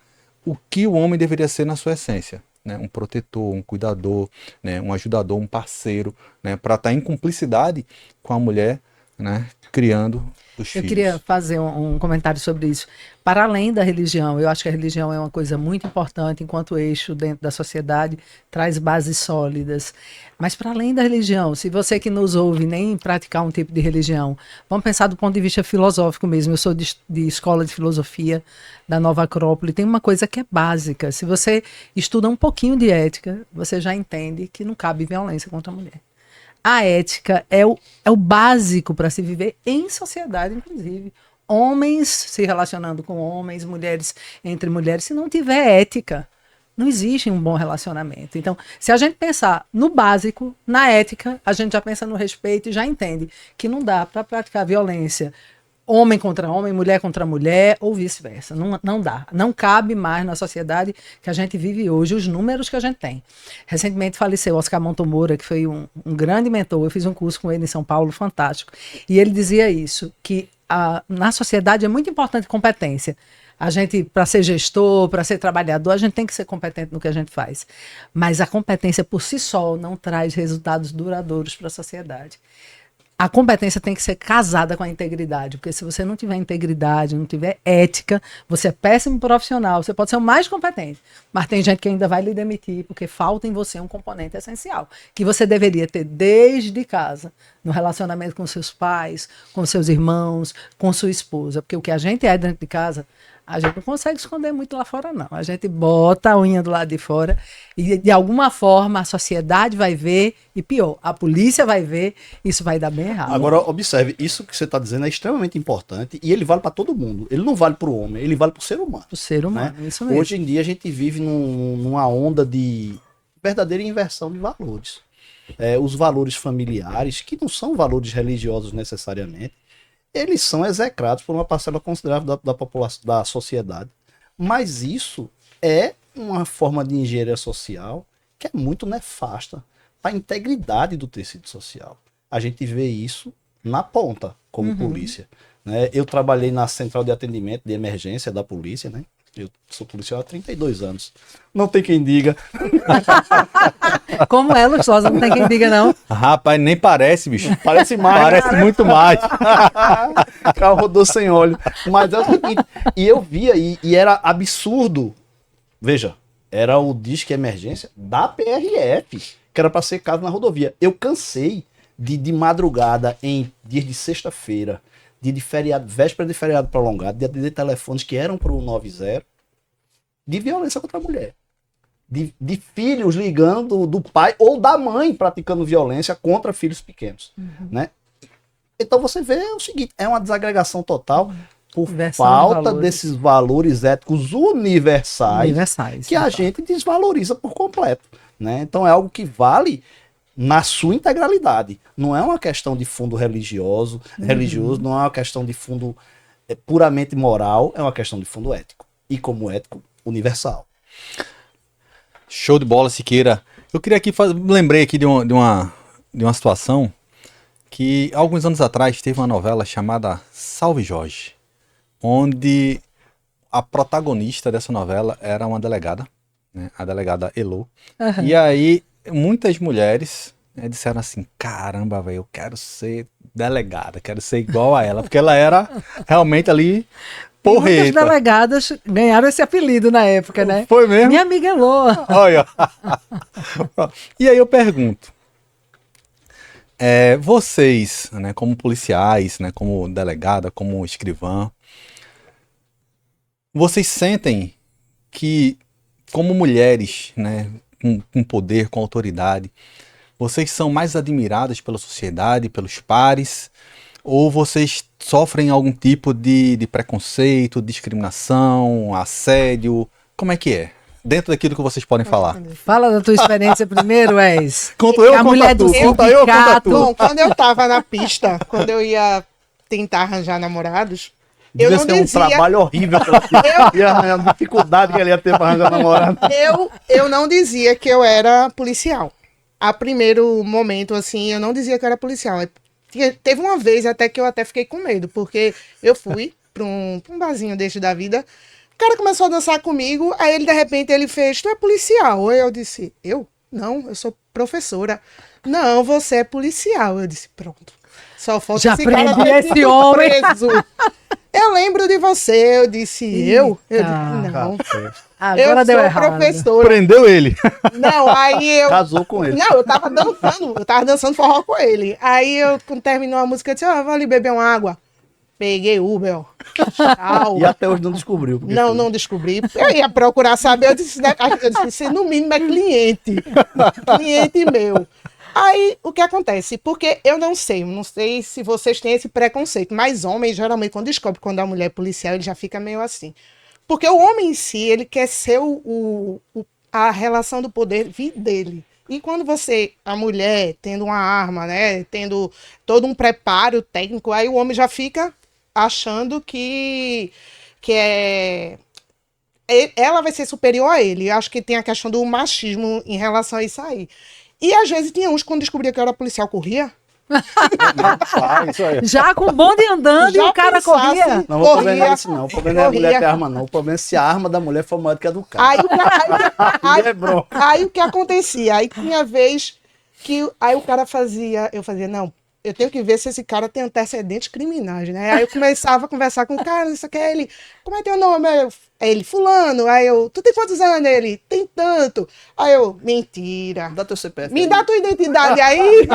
o que o homem deveria ser na sua essência, né? Um protetor, um cuidador, né? Um ajudador, um parceiro, né? Para estar em cumplicidade com a mulher, né? Criando os Eu filhos. queria fazer um comentário sobre isso. Para além da religião, eu acho que a religião é uma coisa muito importante enquanto eixo dentro da sociedade, traz bases sólidas. Mas para além da religião, se você que nos ouve nem praticar um tipo de religião, vamos pensar do ponto de vista filosófico mesmo. Eu sou de escola de filosofia da Nova Acrópole. Tem uma coisa que é básica. Se você estuda um pouquinho de ética, você já entende que não cabe violência contra a mulher. A ética é o básico para se viver em sociedade, inclusive. Homens se relacionando com homens, mulheres entre mulheres. Se não tiver ética, não existe um bom relacionamento. Então, se a gente pensar no básico, na ética, a gente já pensa no respeito e já entende que não dá para praticar violência homem contra homem, mulher contra mulher, ou vice-versa. Não dá. Não cabe mais na sociedade que a gente vive hoje, os números que a gente tem. Recentemente faleceu Oscar Montemora, que foi um grande mentor. Eu fiz um curso com ele em São Paulo, fantástico. E ele dizia isso, que na sociedade é muito importante competência. A gente, para ser gestor, para ser trabalhador, a gente tem que ser competente no que a gente faz. Mas a competência por si só não traz resultados duradouros para a sociedade. A competência tem que ser casada com a integridade, porque se você não tiver integridade, não tiver ética, você é péssimo profissional, você pode ser o mais competente, mas tem gente que ainda vai lhe demitir, porque falta em você um componente essencial, que você deveria ter desde casa, no relacionamento com seus pais, com seus irmãos, com sua esposa, porque o que a gente é dentro de casa, a gente não consegue esconder muito lá fora, não. A gente bota a unha do lado de fora e, de alguma forma, a sociedade vai ver e, pior, a polícia vai ver, isso vai dar bem errado. Agora, observe, isso que você está dizendo é extremamente importante e ele vale para todo mundo. Ele não vale para o homem, ele vale para o ser humano. O ser humano, né? isso mesmo. Hoje em dia a gente vive numa onda de verdadeira inversão de valores. Os valores familiares, que não são valores religiosos necessariamente, eles são execrados por uma parcela considerável da população, da sociedade. Mas isso é uma forma de engenharia social que é muito nefasta para a integridade do tecido social. A gente vê isso na ponta, como polícia. Né? Eu trabalhei na central de atendimento de emergência da polícia, né? Eu sou policial há 32 anos. Não tem quem diga. Como é, Luxosa, não tem quem diga, não. Rapaz, nem parece, bicho. Parece mais. Parece muito mais. O carro rodou sem óleo. Mas é o seguinte, e eu via, e era absurdo. Veja, era o disque emergência da PRF, que era para ser caso na rodovia. Eu cansei de madrugada, em dias de sexta-feira, dia de feriado, véspera de feriado prolongado, de atender telefones que eram para o 90, de violência contra a mulher. De filhos ligando do pai ou da mãe praticando violência contra filhos pequenos. Né? Então você vê o seguinte, é uma desagregação total por Inversão de falta valores. desses valores éticos universais que a então. gente desvaloriza por completo, né? Então é algo que vale na sua integralidade. Não é uma questão de fundo religioso, não é uma questão de fundo puramente moral, é uma questão de fundo ético. E como ético, universal. Show de bola, Siqueira. Eu queria aqui lembrei aqui de uma situação que alguns anos atrás teve uma novela chamada Salve Jorge, onde a protagonista dessa novela era uma delegada, né, a delegada Elô. Aham. E aí muitas mulheres, né, disseram assim, caramba, velho, eu quero ser delegada, quero ser igual a ela, porque ela era realmente ali E muitas porreta. delegadas ganharam esse apelido na época, né? Foi mesmo? Minha amiga Elô. Olha. E aí eu pergunto, vocês, né, como policiais, né, como delegada, como escrivã, vocês sentem que, como mulheres, né, com poder, com autoridade, vocês são mais admiradas pela sociedade, pelos pares, ou vocês sofrem algum tipo de preconceito, discriminação, assédio? Como é que é? Dentro daquilo que vocês podem falar. Fala da tua experiência primeiro, Wes. Conto eu A ou conta mulher tu? do Conta eu ou conta sindicato. tu? Bom, quando eu tava na pista, quando eu ia tentar arranjar namorados, eu Devia não ser um dizia... trabalho horrível pra ela. E a dificuldade que ele ia ter para arranjar namorado. Eu não dizia que eu era policial. A primeiro momento, assim, eu não dizia que eu era policial. Teve uma vez até que eu até fiquei com medo, porque eu fui pra um barzinho deste da vida, o cara começou a dançar comigo, aí ele, de repente, ele fez, tu é policial? Aí eu disse, eu? Não, eu sou professora. Não, você é policial. Eu disse, pronto. Só falta Já esse cara prendi ter esse sido homem. preso. Eu lembro de você. Eu disse, eu? Eu disse, não. Agora eu deu sou errado. professora. Prendeu ele. Não, aí eu... Casou com ele. Não, eu tava dançando forró com ele. Aí eu, quando terminou a música, eu disse, vou ali beber uma água. Peguei Uber, ó. Tchau. E até hoje não descobriu. porque Não, foi. não descobri. Eu ia procurar saber, eu disse, "Você, no mínimo é cliente. Cliente meu. Aí, o que acontece? Porque eu não sei se vocês têm esse preconceito, mas homens, geralmente, quando descobre quando a mulher é policial, ele já fica meio assim. Porque o homem em si, ele quer ser a relação do poder dele. E quando você, a mulher, tendo uma arma, né, tendo todo um preparo técnico, aí o homem já fica achando que ela vai ser superior a ele. Eu acho que tem a questão do machismo em relação a isso aí. E às vezes tinha uns, quando descobria que eu era policial, corria. Isso aí. Já com o bonde andando e Já o cara pensasse- corria. Não, o problema não é Corria. isso, não. O problema não é a mulher Corria. ter arma, não. O problema é se a arma da mulher for maior do que a do cara. Aí, É bronca. aí o que acontecia? Aí tinha vez que aí o cara fazia, eu fazia, não, eu tenho que ver se esse cara tem antecedentes criminais, né? Aí eu começava a conversar com o cara, isso aqui é ele, como é teu nome? Aí ele, fulano. Aí eu, tu tem quantos anos? Ele, tem tanto. Aí eu, mentira. Dá teu CPF. Me aí. dá tua identidade aí.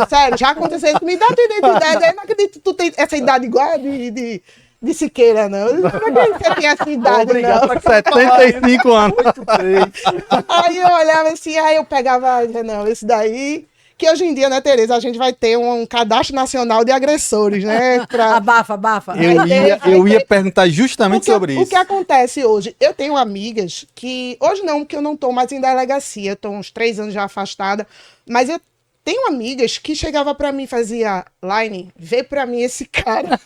Sério, já aconteceu isso. Me dá tua identidade aí. Não acredito que tu tem essa idade igual a de Siqueira, não. Não acredito que você tem essa idade, Obrigado. não. 75 anos. 8-3. Aí eu olhava assim, aí eu pegava, não, esse daí... Que hoje em dia, né, Tereza, a gente vai ter um cadastro nacional de agressores, né? Abafa, abafa. Eu ia perguntar justamente sobre O isso. que acontece hoje? Eu tenho amigas que... Hoje não, porque eu não estou mais em delegacia. Eu estou uns 3 anos já afastada. Mas eu tenho amigas que chegavam para mim e fazia, Laine, vê para mim esse cara.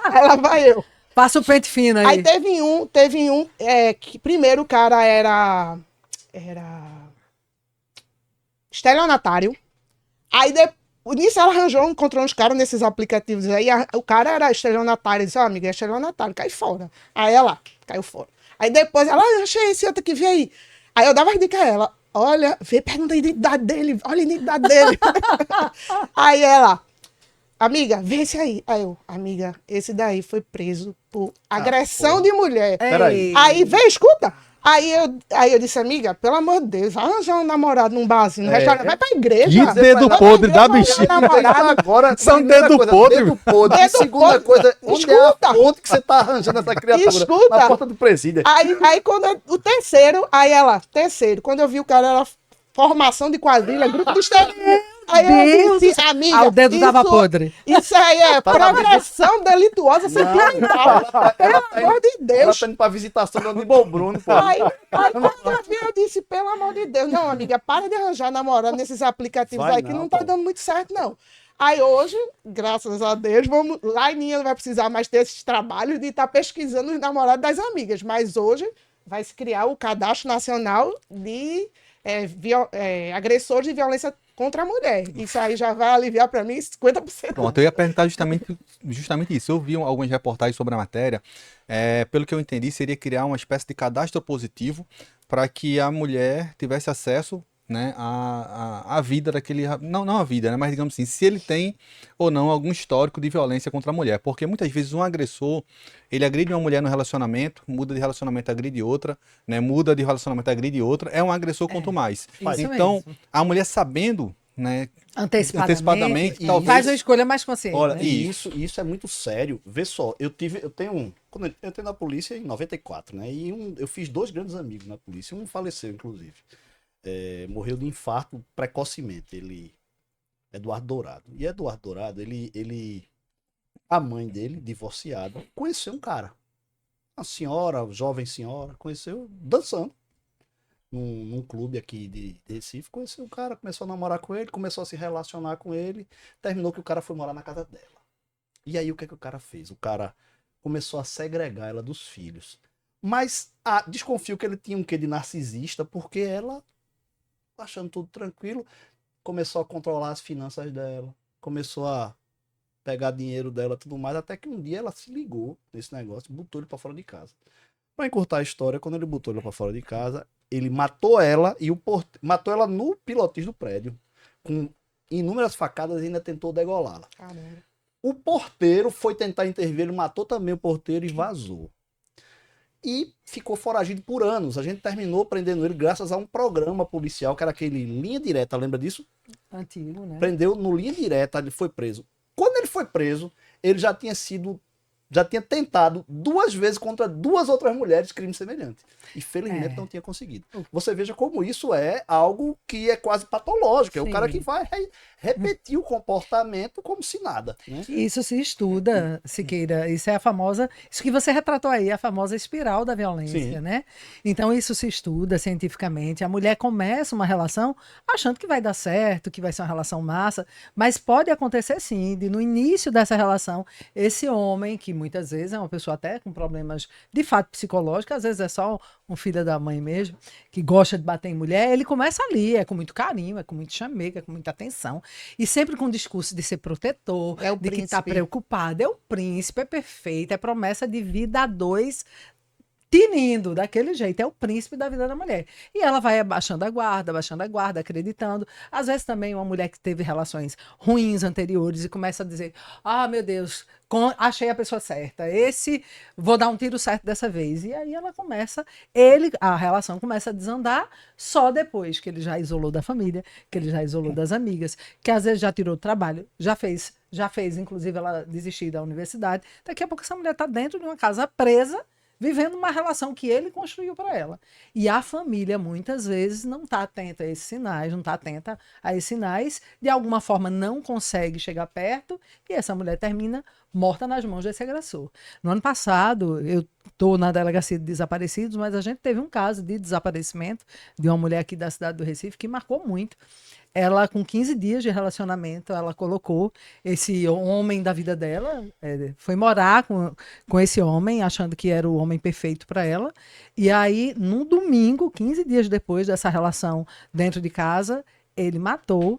Aí lá vai eu. Passa o pente fino aí. Aí teve um que primeiro o cara era estelionatário. Aí nisso ela encontrou uns caras nesses aplicativos aí, o cara era estelionatário, disse, ó, amiga, é estelionatário, cai fora. Aí ela caiu fora. Aí depois ela, achei esse outro aqui, vê aí. Aí eu dava as dicas a ela, olha, pergunta a identidade dele, olha a identidade dele. Aí ela, amiga, vê esse aí. Aí eu, amiga, esse daí foi preso por agressão de mulher. Peraí. Aí, vem, escuta. Aí eu disse, amiga, pelo amor de Deus, vai arranjar um namorado num barzinho, num restaurante, vai pra igreja. Que dedo Vai pra podre igreja, da vai bichinha. arranjar namorado. Agora, São primeira dedo coisa, podre. Dedo podre. Dedo Segunda podre. coisa, onde é Escuta. a fonte que você tá arranjando essa criatura? Escuta. Na porta do presídio. Aí quando o terceiro, quando eu vi o cara era formação de quadrilha, grupo de extermínio. Aí eu disse, amiga, o dedo tava podre. Isso aí é progressão delituosa sentimental. Pelo amor de Ela Deus. tá indo pra visitação do Aníbal Bruno, pô. Aí quando eu vi, eu disse, pelo amor de Deus, não, amiga, para de arranjar namorado nesses aplicativos Vai aí que não, não tá pô. dando muito certo, não. Aí hoje, graças a Deus, Laininha não vai precisar mais ter esses trabalhos de estar pesquisando os namorados das amigas, mas hoje vai se criar o Cadastro Nacional de agressores de violência contra a mulher. Isso aí já vai aliviar para mim 50%. Pronto, eu ia perguntar justamente isso. Eu vi algumas reportagens sobre a matéria. Pelo que eu entendi, seria criar uma espécie de cadastro positivo para que a mulher tivesse acesso, né, à vida daquele... Não a vida, né, mas digamos assim, se ele tem ou não algum histórico de violência contra a mulher. Porque muitas vezes um agressor, ele agride uma mulher no relacionamento, muda de relacionamento, agride outra, né, muda de relacionamento, agride outra. É um agressor quanto mais. Isso Então, mesmo. a mulher sabendo, né, Antecipadamente, talvez... faz uma escolha mais consciente. Olha, né? e isso é muito sério. Vê só, quando eu entrei na polícia em 94, né? E eu fiz 2 grandes amigos na polícia. Um faleceu, inclusive. Morreu de infarto precocemente. Eduardo Dourado. E Eduardo Dourado, a mãe dele, divorciada, conheceu um cara. Uma senhora, jovem senhora, conheceu dançando. Num clube aqui de Recife, conheceu o cara, começou a namorar com ele, começou a se relacionar com ele, terminou que o cara foi morar na casa dela. E aí o que é que o cara fez? O cara começou a segregar ela dos filhos. Mas desconfio que ele tinha um quê de narcisista, porque ela, achando tudo tranquilo, começou a controlar as finanças dela, começou a pegar dinheiro dela e tudo mais, até que um dia ela se ligou nesse negócio, botou ele pra fora de casa. Pra encurtar a história, quando ele botou ela pra fora de casa, ele matou ela e matou ela no pilotis do prédio, com inúmeras facadas, e ainda tentou degolá-la. Caramba. O porteiro foi tentar intervir, ele matou também o porteiro e vazou. E ficou foragido por anos. A gente terminou prendendo ele graças a um programa policial, que era aquele Linha Direta, lembra disso? Antigo, né? Prendeu no Linha Direta, ele foi preso. Quando ele foi preso, ele já tinha tentado 2 vezes contra 2 outras mulheres crime semelhante. E felizmente não tinha conseguido. Você veja como isso é algo que é quase patológico. É o cara que vai repetir o comportamento como se nada. Né? Isso se estuda, Siqueira. Isso é a famosa... Isso que você retratou aí, a famosa espiral da violência, Sim. né? Então isso se estuda cientificamente. A mulher começa uma relação achando que vai dar certo, que vai ser uma relação massa, mas pode acontecer sim, de no início dessa relação, esse homem, que muitas vezes é uma pessoa até com problemas de fato psicológicos, às vezes é só um filho da mãe mesmo, que gosta de bater em mulher, ele começa ali, com muito carinho, com muito chamego, com muita atenção, e sempre com o discurso de ser protetor, É o de que está príncipe. preocupado, é o príncipe, é perfeito, é promessa de vida a 2, tinindo, daquele jeito, é o príncipe da vida da mulher. E ela vai abaixando a guarda, acreditando. Às vezes também uma mulher que teve relações ruins anteriores e começa a dizer, meu Deus, achei a pessoa certa, vou dar um tiro certo dessa vez. E aí ela começa, a relação começa a desandar só depois que ele já isolou da família, que ele já isolou das amigas, que às vezes já tirou do trabalho, já fez, inclusive, ela desistir da universidade. Daqui a pouco essa mulher está dentro de uma casa presa, vivendo uma relação que ele construiu para ela. E a família, muitas vezes, não está atenta a esses sinais, de alguma forma não consegue chegar perto, e essa mulher termina morta nas mãos desse agressor. No ano passado, eu estou na delegacia de desaparecidos, mas a gente teve um caso de desaparecimento de uma mulher aqui da cidade do Recife que marcou muito. Ela, com 15 dias de relacionamento, ela colocou esse homem da vida dela, foi morar com esse homem, achando que era o homem perfeito para ela. E aí, num domingo, 15 dias depois dessa relação dentro de casa, ele matou.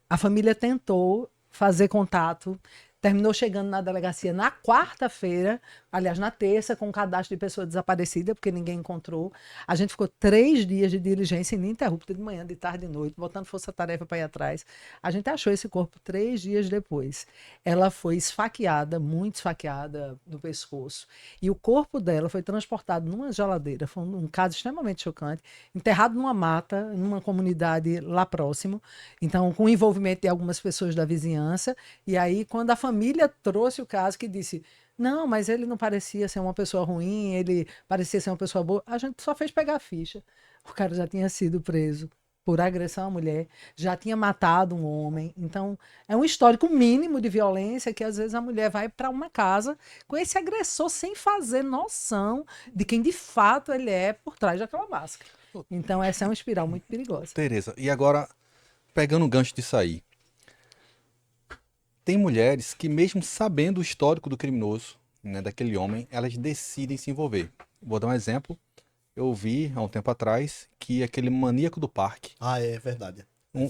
A família tentou fazer contato, terminou chegando na delegacia na quarta-feira, aliás, na terça, com um cadastro de pessoa desaparecida, porque ninguém encontrou. A gente ficou 3 dias de diligência ininterrupta, de manhã, de tarde e de noite, botando força-tarefa para ir atrás. A gente achou esse corpo 3 dias depois. Ela foi esfaqueada, muito esfaqueada no pescoço. E o corpo dela foi transportado numa geladeira. Foi um caso extremamente chocante. Enterrado numa mata, numa comunidade lá próximo. Então, com o envolvimento de algumas pessoas da vizinhança. E aí, quando a família trouxe o caso, que disse... Não, mas ele não parecia ser uma pessoa ruim, ele parecia ser uma pessoa boa. A gente só fez pegar a ficha. O cara já tinha sido preso por agressão à mulher, já tinha matado um homem. Então, é um histórico mínimo de violência que às vezes a mulher vai para uma casa com esse agressor sem fazer noção de quem de fato ele é por trás daquela máscara. Então, essa é uma espiral muito perigosa. Tereza, e agora, pegando o gancho disso aí, tem mulheres que mesmo sabendo o histórico do criminoso, né, daquele homem, elas decidem se envolver. Vou dar um exemplo. Eu vi há um tempo atrás que aquele maníaco do parque, Ah, é verdade.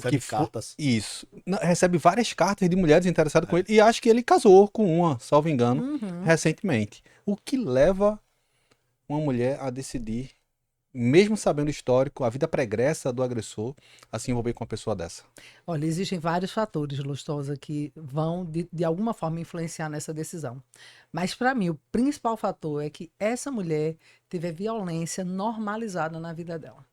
que Cartas. isso, recebe várias cartas de mulheres interessadas com ele e acho que ele casou com uma, salvo engano, recentemente. O que leva uma mulher a decidir, mesmo sabendo o histórico, a vida pregressa do agressor, a se envolver com uma pessoa dessa? Olha, existem vários fatores, Lustosa, que vão, de alguma forma, influenciar nessa decisão. Mas, para mim, o principal fator é que essa mulher teve a violência normalizada na vida dela.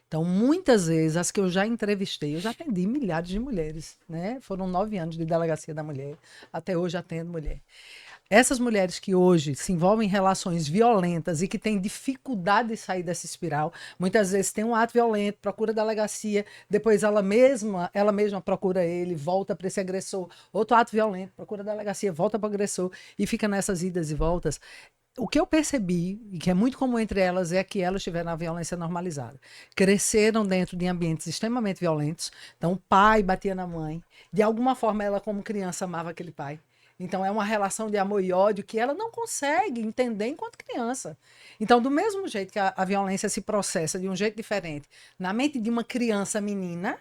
Então, muitas vezes, as que eu já entrevistei, eu já atendi milhares de mulheres, né? Foram 9 anos de delegacia da mulher, até hoje atendo mulher. Essas mulheres que hoje se envolvem em relações violentas e que têm dificuldade de sair dessa espiral, muitas vezes tem um ato violento, procura a delegacia, depois ela mesma procura ele, volta para esse agressor, outro ato violento, procura a delegacia, volta para o agressor e fica nessas idas e voltas. O que eu percebi, e que é muito comum entre elas, é que elas tiveram a violência normalizada. Cresceram dentro de ambientes extremamente violentos. Então, o pai batia na mãe. De alguma forma, ela, como criança, amava aquele pai. Então, é uma relação de amor e ódio que ela não consegue entender enquanto criança. Então, do mesmo jeito que a violência se processa de um jeito diferente na mente de uma criança menina,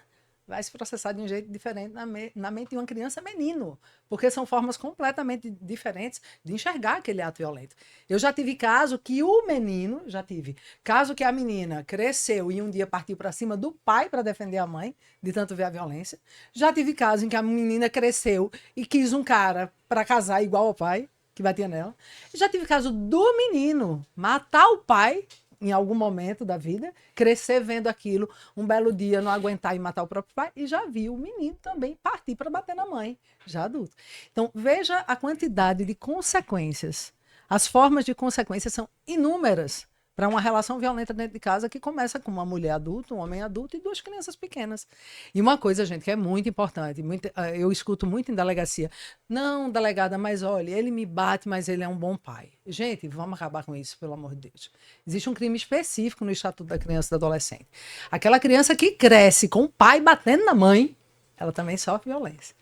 vai se processar de um jeito diferente na mente de uma criança menino, porque são formas completamente diferentes de enxergar aquele ato violento. Eu já tive caso que caso que a menina cresceu e um dia partiu para cima do pai para defender a mãe, de tanto ver a violência. Já tive caso em que a menina cresceu e quis um cara para casar igual ao pai, que batia nela. Já tive caso do menino matar o pai em algum momento da vida, crescer vendo aquilo, um belo dia não aguentar e matar o próprio pai, e já viu o menino também partir para bater na mãe, já adulto. Então, veja a quantidade de consequências. As formas de consequências são inúmeras para uma relação violenta dentro de casa que começa com uma mulher adulta, um homem adulto e 2 crianças pequenas. E uma coisa, gente, que é muito importante, eu escuto muito em delegacia, não, delegada, mas olha, ele me bate, mas ele é um bom pai. Gente, vamos acabar com isso, pelo amor de Deus. Existe um crime específico no Estatuto da Criança e do Adolescente. Aquela criança que cresce com o pai batendo na mãe, ela também sofre violência.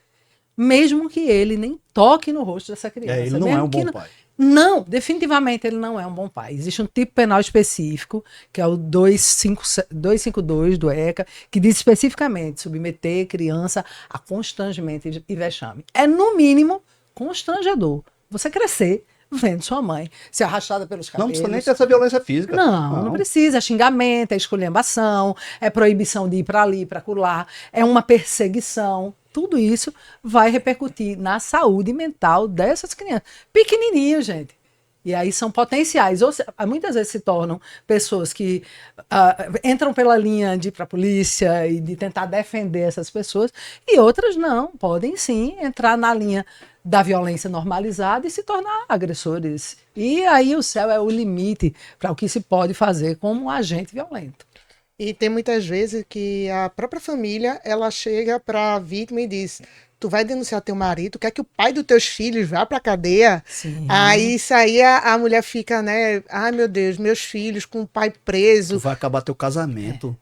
Mesmo que ele nem toque no rosto dessa criança. Ele não é um bom pai. Não, definitivamente ele não é um bom pai. Existe um tipo penal específico, que é o 252 do ECA, que diz especificamente submeter criança a constrangimento e vexame. É, no mínimo, constrangedor. Você crescer vendo sua mãe ser arrastada pelos cabelos. Não precisa nem ter essa violência física. Não precisa. É xingamento, é esculhambação, é proibição de ir para ali, para acolá, é uma perseguição. Tudo isso vai repercutir na saúde mental dessas crianças. Pequenininhos, gente. E aí são potenciais. Ou muitas vezes se tornam pessoas que entram pela linha de ir para a polícia e de tentar defender essas pessoas. E outras não. Podem sim entrar na linha da violência normalizada e se tornar agressores. E aí o céu é o limite para o que se pode fazer como um agente violento. E tem muitas vezes que a própria família, ela chega para a vítima e diz: tu vai denunciar teu marido, quer que o pai dos teus filhos vá para a cadeia? Sim. Aí isso aí a mulher fica, né? Ai, meu Deus, meus filhos com o pai preso. Tu vai acabar teu casamento.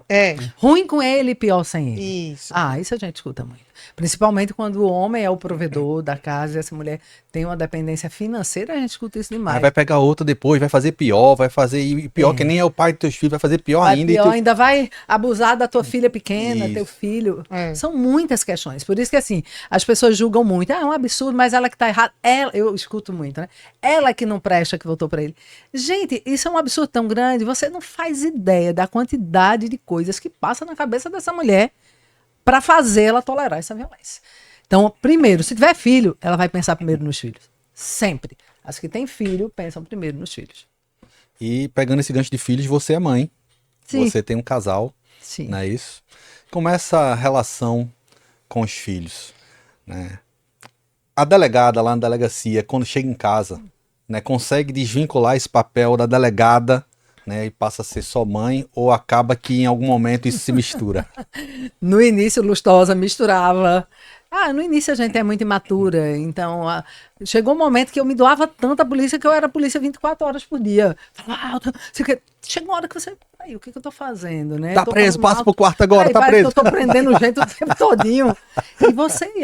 Ruim com ele, pior sem ele. Isso. Isso a gente escuta muito. Principalmente quando o homem é o provedor da casa e essa mulher tem uma dependência financeira, a gente escuta isso demais. Aí vai pegar outra depois, vai fazer pior, e pior que nem é o pai dos teus filhos, vai fazer pior ainda. Ainda vai abusar da tua filha pequena, teu filho. São muitas questões. Por isso que assim, as pessoas julgam muito. É um absurdo, mas ela que tá errada. Eu escuto muito, né? Ela que não presta, que voltou para ele. Gente, isso é um absurdo tão grande, você não faz ideia da quantidade de coisas que passa na cabeça dessa mulher para fazê-la tolerar essa violência. Então, primeiro, se tiver filho, ela vai pensar primeiro nos filhos. Sempre. As que têm filho, pensam primeiro nos filhos. E pegando esse gancho de filhos, você é mãe. Sim. Você tem um casal, Sim. não é isso? Como é essa relação com os filhos, né? A delegada lá na delegacia, quando chega em casa, né, consegue desvincular esse papel da delegada né, e passa a ser só mãe, ou acaba que em algum momento isso se mistura? No início, Lustosa misturava. No início a gente é muito imatura, então chegou um momento que eu me doava tanto à polícia que eu era polícia 24 horas por dia. Chega uma hora que você. Aí, o que eu tô fazendo, né? Tá preso, passa pro quarto agora, tá parece preso. que eu tô prendendo gente o tempo todinho. E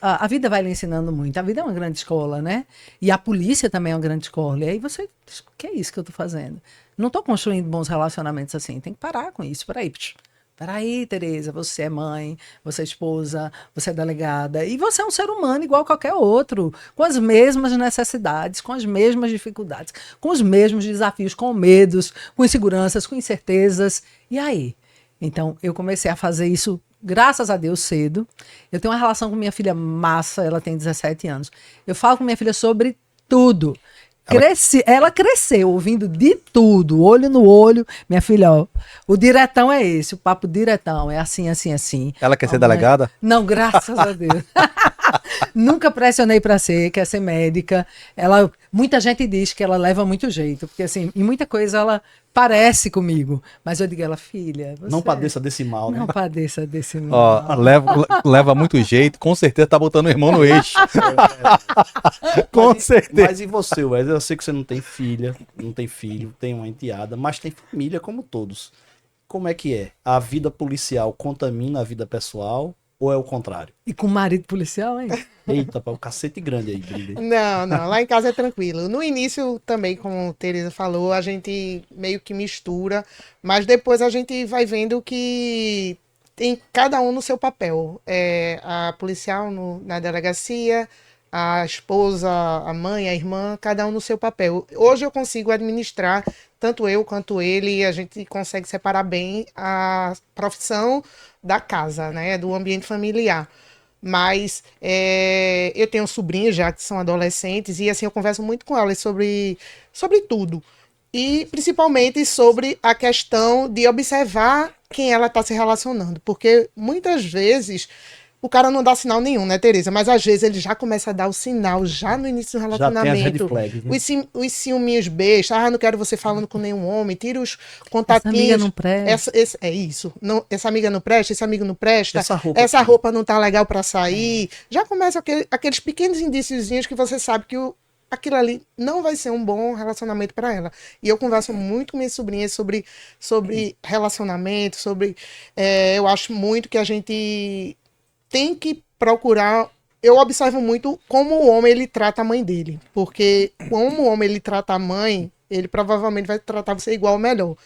a vida vai lhe ensinando muito. A vida é uma grande escola, né? E a polícia também é uma grande escola. E aí você diz, o que é isso que eu tô fazendo? Não tô construindo bons relacionamentos assim. Tem que parar com isso. Peraí, Tereza, você é mãe, você é esposa, você é delegada, e você é um ser humano igual a qualquer outro, com as mesmas necessidades, com as mesmas dificuldades, com os mesmos desafios, com medos, com inseguranças, com incertezas. E aí? Então, eu comecei a fazer isso, graças a Deus, cedo. Eu tenho uma relação com minha filha massa, ela tem 17 anos. Eu falo com minha filha sobre tudo. Ela cresceu ouvindo de tudo, olho no olho. Minha filha, ó, o diretão é esse, o papo diretão, é assim, assim, assim. Ela quer ser delegada? Não, graças a Deus. Nunca pressionei para ser, quer ser médica. Muita gente diz que ela leva muito jeito, porque assim, em muita coisa ela parece comigo. Mas eu digo, filha, você Não padeça desse mal, né? não padeça desse mal. Ó, leva muito jeito, com certeza tá botando o irmão no eixo. Com certeza. Mas e você, Wesley? Eu sei que você não tem filha, não tem filho, tem uma enteada, mas tem família como todos. Como é que é? A vida policial contamina a vida pessoal ou é o contrário? E com marido policial, hein? Eita, o cacete grande aí, Brida. Não, lá em casa é tranquilo. No início também, como a Tereza falou, a gente meio que mistura, mas depois a gente vai vendo que tem cada um no seu papel. A policial na delegacia, a esposa, a mãe, a irmã, cada um no seu papel. Hoje eu consigo administrar, tanto eu quanto ele, e a gente consegue separar bem a profissão da casa, né, do ambiente familiar. Mas eu tenho sobrinhos já que são adolescentes e assim eu converso muito com elas sobre tudo. E principalmente sobre a questão de observar quem ela está se relacionando. Porque muitas vezes o cara não dá sinal nenhum, né, Tereza? Mas às vezes ele já começa a dar o sinal, já no início do relacionamento. Já tem as red flags, né? Os ciúminhos bestas, não quero você falando com nenhum homem, tira os contatinhos. Essa amiga não presta. É isso. Não, essa amiga não presta, esse amigo não presta, Essa roupa não tá legal para sair. Já começa aqueles pequenos indíciozinhos que você sabe que aquilo ali não vai ser um bom relacionamento para ela. E eu converso muito com minhas sobrinhas sobre relacionamento, eu acho muito que a gente tem que procurar. Eu observo muito como o homem ele trata a mãe dele, porque como o homem ele trata a mãe, ele provavelmente vai tratar você igual ou melhor.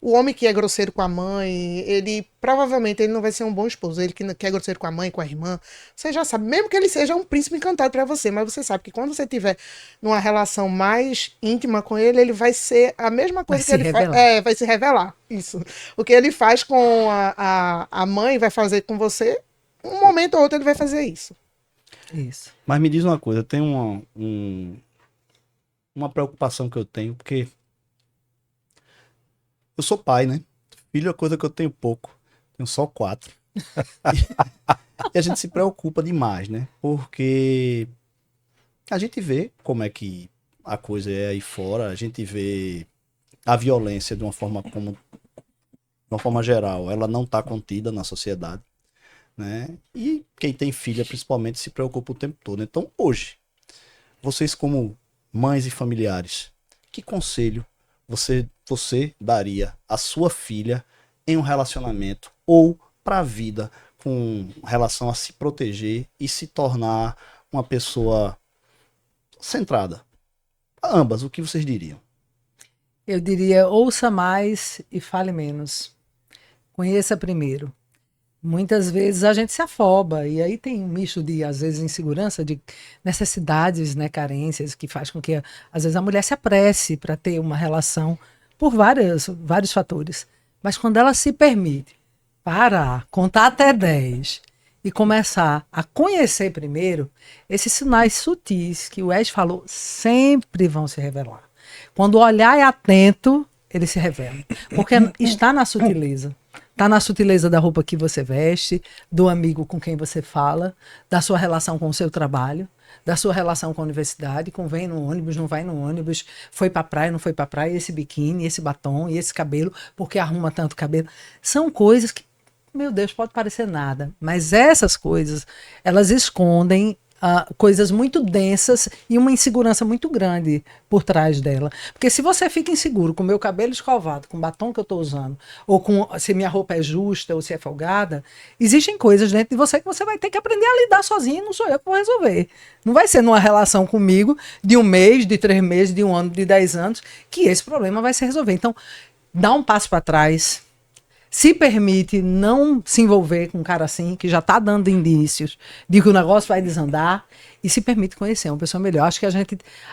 O homem que é grosseiro com a mãe, ele provavelmente ele não vai ser um bom esposo. Ele que é grosseiro com a mãe, com a irmã, você já sabe, mesmo que ele seja um príncipe encantado para você, mas você sabe que quando você tiver numa relação mais íntima com ele, ele vai ser a mesma coisa que ele faz. Vai se revelar. Isso. O que ele faz com a mãe, vai fazer com você. Um momento ou outro ele vai fazer isso. Isso. Mas me diz uma coisa, tem uma preocupação que eu tenho, porque eu sou pai, né? Filho é coisa que eu tenho pouco. Tenho só 4. E a gente se preocupa demais, né? Porque a gente vê como é que a coisa é aí fora, a gente vê a violência de uma forma geral, ela não está contida na sociedade. Né? E quem tem filha, principalmente, se preocupa o tempo todo. Então, hoje, vocês como mães e familiares, que conselho você daria à sua filha em um relacionamento ou para a vida com relação a se proteger e se tornar uma pessoa centrada? Ambas, o que vocês diriam? Eu diria, ouça mais e fale menos. Conheça primeiro. Muitas vezes a gente se afoba e aí tem um misto de, às vezes, insegurança, de necessidades, né, carências, que faz com que, às vezes, a mulher se apresse para ter uma relação por vários fatores. Mas quando ela se permite parar, contar até 10 e começar a conhecer primeiro, esses sinais sutis que o Ed falou sempre vão se revelar. Quando o olhar é atento, ele se revela. Porque está na sutileza. Tá na sutileza da roupa que você veste, do amigo com quem você fala, da sua relação com o seu trabalho, da sua relação com a universidade, com vem no ônibus, não vai no ônibus, foi pra praia, não foi pra praia, esse biquíni, esse batom e esse cabelo, porque arruma tanto cabelo. São coisas que, meu Deus, pode parecer nada, mas essas coisas, elas escondem coisas muito densas e uma insegurança muito grande por trás dela. Porque se você fica inseguro com o meu cabelo escovado, com o batom que eu estou usando, ou com se minha roupa é justa ou se é folgada, existem coisas dentro de você que você vai ter que aprender a lidar sozinho, não sou eu que vou resolver. Não vai ser numa relação comigo de 1 mês, de 3 meses, de 1 ano, de 10 anos, que esse problema vai se resolver. Então, dá um passo para trás, se permite não se envolver com um cara assim, que já está dando indícios de que o negócio vai desandar, e se permite conhecer uma pessoa melhor. Acho que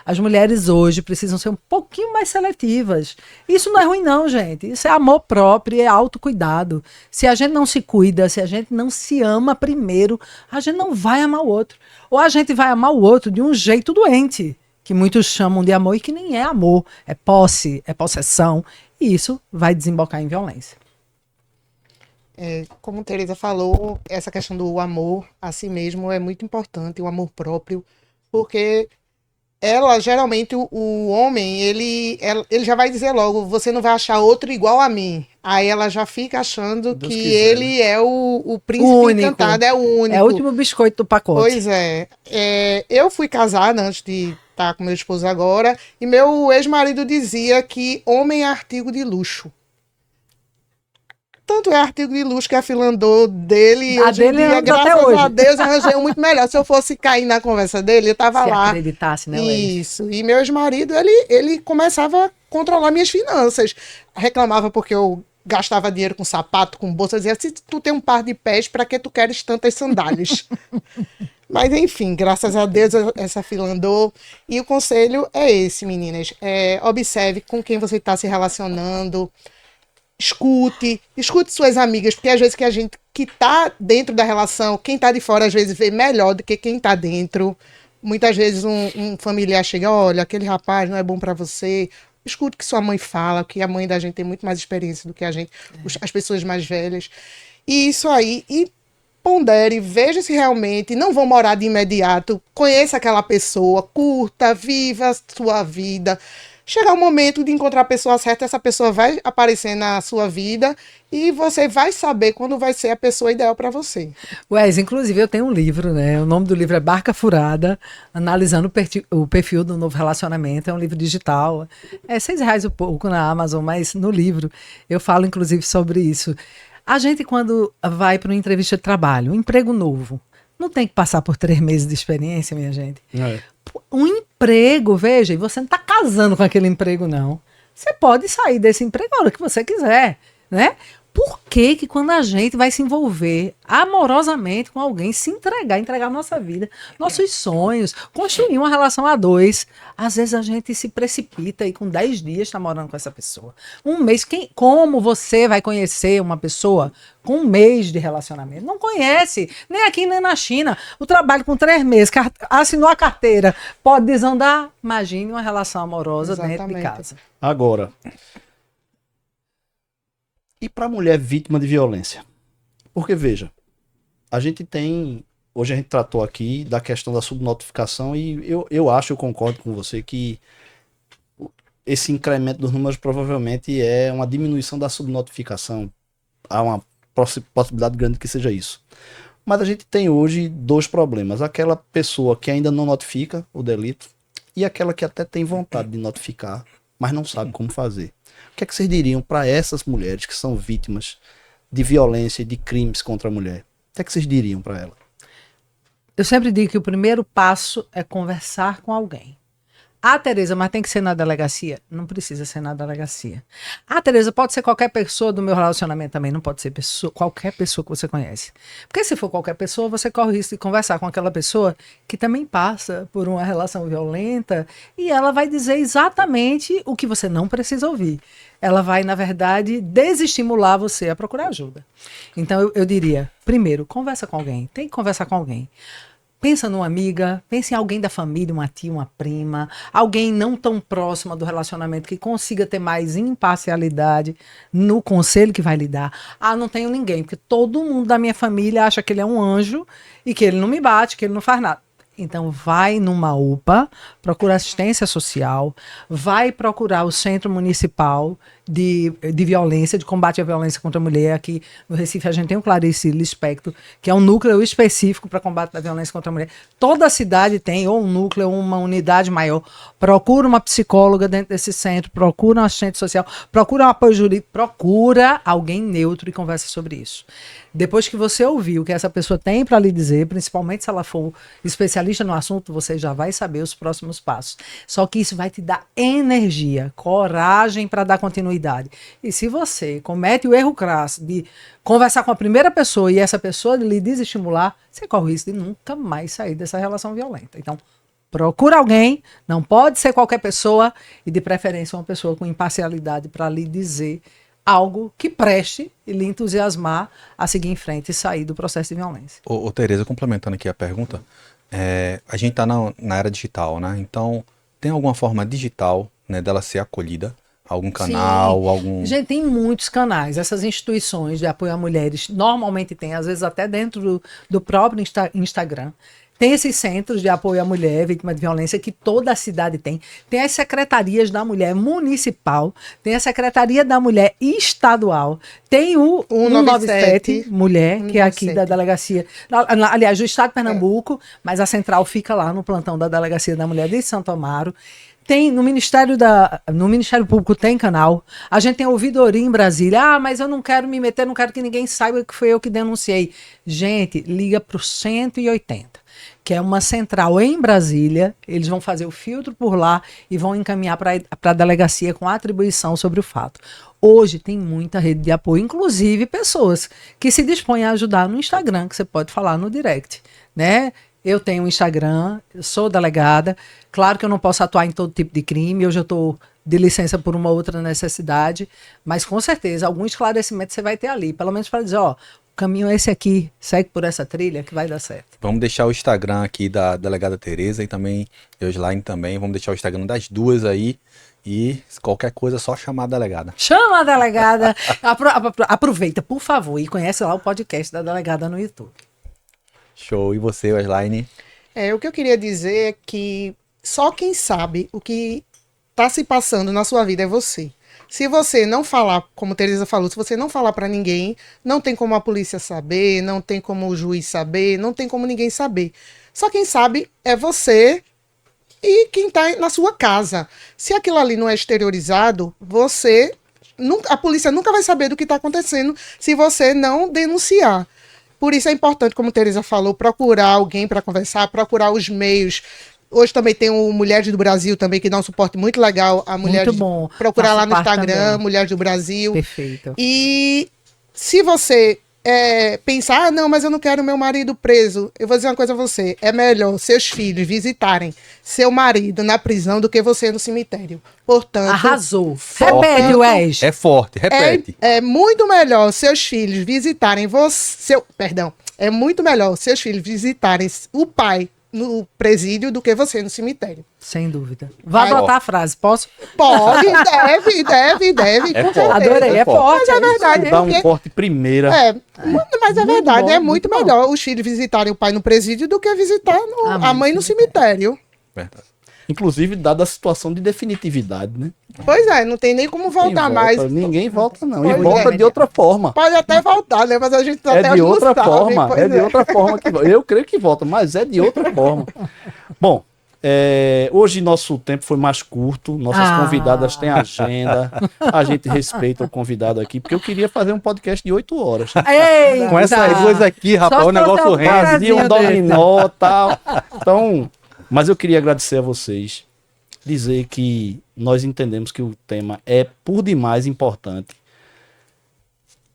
as mulheres hoje precisam ser um pouquinho mais seletivas. Isso não é ruim não, gente. Isso é amor próprio, é autocuidado. Se a gente não se cuida, se a gente não se ama primeiro, a gente não vai amar o outro. Ou a gente vai amar o outro de um jeito doente, que muitos chamam de amor e que nem é amor, é posse, é possessão, e isso vai desembocar em violência. Como Teresa falou, essa questão do amor a si mesmo é muito importante, o amor próprio, porque geralmente, o homem, ele já vai dizer logo, você não vai achar outro igual a mim. Aí ela já fica achando Deus que quiser, ele é o príncipe Único. encantado, é o único. É o último biscoito do pacote. Pois é. Eu fui casada antes de estar com meu esposo agora, e meu ex-marido dizia que homem é artigo de luxo. Tanto é artigo de luxo que a fila andou dele. A hoje em dele dia, anda graças até hoje. a Deus, arranjei um muito melhor. Se eu fosse cair na conversa dele, eu tava Se lá. acreditasse, né, Laís? Isso. E meu ex-marido, ele começava a controlar minhas finanças. Reclamava porque eu gastava dinheiro com sapato, com bolsa. Eu dizia, se tu tem um par de pés, pra que tu queres tantas sandálias? Mas, enfim, graças a Deus, essa fila andou. E o conselho é esse, meninas. Observe com quem você está se relacionando. Escute suas amigas, porque às vezes que a gente que tá dentro da relação, quem tá de fora às vezes vê melhor do que quem tá dentro. Muitas vezes um familiar chega, olha, aquele rapaz não é bom para você. Escute o que sua mãe fala, que a mãe da gente tem muito mais experiência do que a gente, as pessoas mais velhas. E isso aí, e pondere, veja se realmente não vão morar de imediato, conheça aquela pessoa, curta, viva a sua vida. Chegar o momento de encontrar a pessoa certa, essa pessoa vai aparecer na sua vida e você vai saber quando vai ser a pessoa ideal para você. Wes, inclusive eu tenho um livro, né? O nome do livro é Barca Furada, analisando o perfil do novo relacionamento. É um livro digital. É R$6 um pouco na Amazon, mas no livro eu falo inclusive sobre isso. A gente, quando vai para uma entrevista de trabalho, um emprego novo, não tem que passar por 3 meses de experiência, minha gente. Um emprego, veja, e você não está casando com aquele emprego, não. Você pode sair desse emprego a hora que você quiser, né? Por que que quando a gente vai se envolver amorosamente com alguém, se entregar a nossa vida, nossos sonhos, construir uma relação a 2, às vezes a gente se precipita e com 10 dias está morando com essa pessoa. 1 mês, como você vai conhecer uma pessoa com 1 mês de relacionamento? Não conhece, nem aqui nem na China. O trabalho com 3 meses, assinou a carteira, pode desandar? Imagine uma relação amorosa dentro de casa. Agora, e para a mulher vítima de violência? Porque, veja, hoje a gente tratou aqui da questão da subnotificação e eu concordo com você que esse incremento dos números provavelmente é uma diminuição da subnotificação. Há uma possibilidade grande que seja isso. Mas a gente tem hoje 2 problemas. Aquela pessoa que ainda não notifica o delito e aquela que até tem vontade de notificar, mas não sabe como fazer. O que é que vocês diriam para essas mulheres que são vítimas de violência e de crimes contra a mulher? O que é que vocês diriam para ela? Eu sempre digo que o primeiro passo é conversar com alguém. Tereza, mas tem que ser na delegacia? Não precisa ser na delegacia. Tereza, pode ser qualquer pessoa do meu relacionamento também, não pode ser qualquer pessoa que você conhece. Porque se for qualquer pessoa, você corre o risco de conversar com aquela pessoa que também passa por uma relação violenta e ela vai dizer exatamente o que você não precisa ouvir. Ela vai, na verdade, desestimular você a procurar ajuda. Então, eu diria, primeiro, conversa com alguém. Tem que conversar com alguém. Pensa numa amiga, pensa em alguém da família, uma tia, uma prima, alguém não tão próxima do relacionamento que consiga ter mais imparcialidade no conselho que vai lhe dar. Ah, não tenho ninguém, porque todo mundo da minha família acha que ele é um anjo e que ele não me bate, que ele não faz nada. Então, vai numa UPA, procura assistência social, vai procurar o Centro Municipal de Violência, de Combate à Violência contra a Mulher. Aqui no Recife a gente tem o Clarice Lispector, que é um núcleo específico para combate à violência contra a mulher. Toda a cidade tem ou um núcleo ou uma unidade maior. Procura uma psicóloga dentro desse centro, procura um assistente social, procura um apoio jurídico, procura alguém neutro e conversa sobre isso. Depois que você ouviu o que essa pessoa tem para lhe dizer, principalmente se ela for especialista no assunto, você já vai saber os próximos passos. Só que isso vai te dar energia, coragem para dar continuidade. E se você comete o erro crasso de conversar com a primeira pessoa e essa pessoa lhe desestimular, você corre o risco de nunca mais sair dessa relação violenta. Então, procura alguém, não pode ser qualquer pessoa, e de preferência uma pessoa com imparcialidade para lhe dizer algo que preste e lhe entusiasmar a seguir em frente e sair do processo de violência. Ô Tereza, complementando aqui a pergunta, a gente está na era digital, né? Então, tem alguma forma digital, né, dela ser acolhida? Algum canal, Sim. algum... Gente, tem muitos canais. Essas instituições de apoio a mulheres normalmente tem, às vezes até dentro do próprio Instagram. Tem esses centros de apoio à mulher vítima de violência que toda a cidade tem. Tem as secretarias da mulher municipal, tem a secretaria da mulher estadual, tem o 197 Mulher, que é aqui da delegacia, aliás, do estado de Pernambuco, mas a central fica lá no plantão da delegacia da mulher de Santo Amaro. Tem no Ministério Público tem canal. A gente tem ouvidoria em Brasília. Ah, mas eu não quero me meter, não quero que ninguém saiba que foi eu que denunciei. Gente, liga para o 180, que é uma central em Brasília. Eles vão fazer o filtro por lá e vão encaminhar para a delegacia com atribuição sobre o fato. Hoje tem muita rede de apoio, inclusive pessoas que se dispõem a ajudar no Instagram, que você pode falar no direct, né? Eu tenho um Instagram, eu sou delegada. Claro que eu não posso atuar em todo tipo de crime, hoje eu estou de licença por uma outra necessidade, mas com certeza algum esclarecimento você vai ter ali, pelo menos para dizer, ó, o caminho é esse aqui, segue por essa trilha que vai dar certo. Vamos deixar o Instagram aqui da delegada Tereza e também Euslaine também, vamos deixar o Instagram das duas aí. E qualquer coisa, só chamar a delegada. Chama a delegada, aproveita, por favor, e conhece lá o podcast da delegada no YouTube. Show. E você, Euslaine? O que eu queria dizer é que só quem sabe o que está se passando na sua vida é você. Se você não falar, como Tereza falou, se você não falar para ninguém, não tem como a polícia saber, não tem como o juiz saber, não tem como ninguém saber. Só quem sabe é você e quem está na sua casa. Se aquilo ali não é exteriorizado, a polícia nunca vai saber do que está acontecendo se você não denunciar. Por isso é importante, como Tereza falou, procurar alguém para conversar, procurar os meios. Hoje também tem o Mulheres do Brasil também, que dá um suporte muito legal a mulheres. Muito bom. Procurar lá no Instagram, também. Mulheres do Brasil. Perfeito. E se você pensar, não, mas eu não quero meu marido preso, eu vou dizer uma coisa a você, é melhor seus filhos visitarem seu marido na prisão do que você no cemitério. Portanto... Arrasou. Forte. Repete, Wes. É forte, repete. É muito melhor seus filhos visitarem é muito melhor seus filhos visitarem o pai no presídio do que você no cemitério. Sem dúvida. Vai botar a frase, posso? Pode, deve. É com forte. certeza. Adorei, é forte. Mas é verdade. Dá um corte primeira. Mas é Muito verdade, bom, é muito muito melhor os filhos visitarem o pai no presídio do que visitar a mãe no cemitério. Verdade. Inclusive, dada a situação de definitividade, né? Pois é, não tem nem como voltar mais. Ninguém volta, não. E Pois volta é. de outra forma. Pode até voltar, né? Mas a gente até É de hoje não outra sabe, forma. pois É de outra forma que volta. Eu creio que volta, mas é de outra forma. Bom, hoje nosso tempo foi mais curto. Nossas convidadas têm agenda. A gente respeita o convidado aqui, porque eu queria fazer um podcast de 8 horas. Eita. Com essas duas aqui, rapaz, Só o negócio se eu rende. Fazia um Brasil dominó e tal. Então, mas eu queria agradecer a vocês. Dizer que nós entendemos que o tema é por demais importante.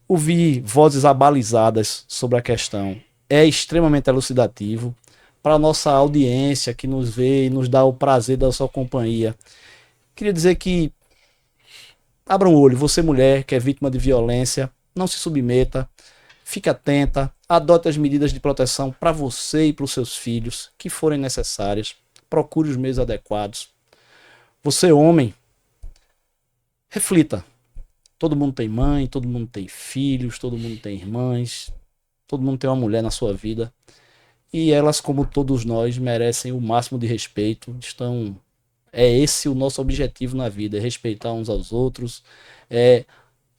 Ouvir vozes abalizadas sobre a questão é extremamente elucidativo. Para a nossa audiência que nos vê e nos dá o prazer da sua companhia. Queria dizer que abra um olho, você mulher que é vítima de violência, não se submeta, fique atenta, Adote as medidas de proteção para você e para os seus filhos que forem necessárias. Procure os meios adequados. Você, homem, reflita. Todo mundo tem mãe, todo mundo tem filhos, todo mundo tem irmãs, todo mundo tem uma mulher na sua vida. E elas, como todos nós, merecem o máximo de respeito. É esse o nosso objetivo na vida, é respeitar uns aos outros, é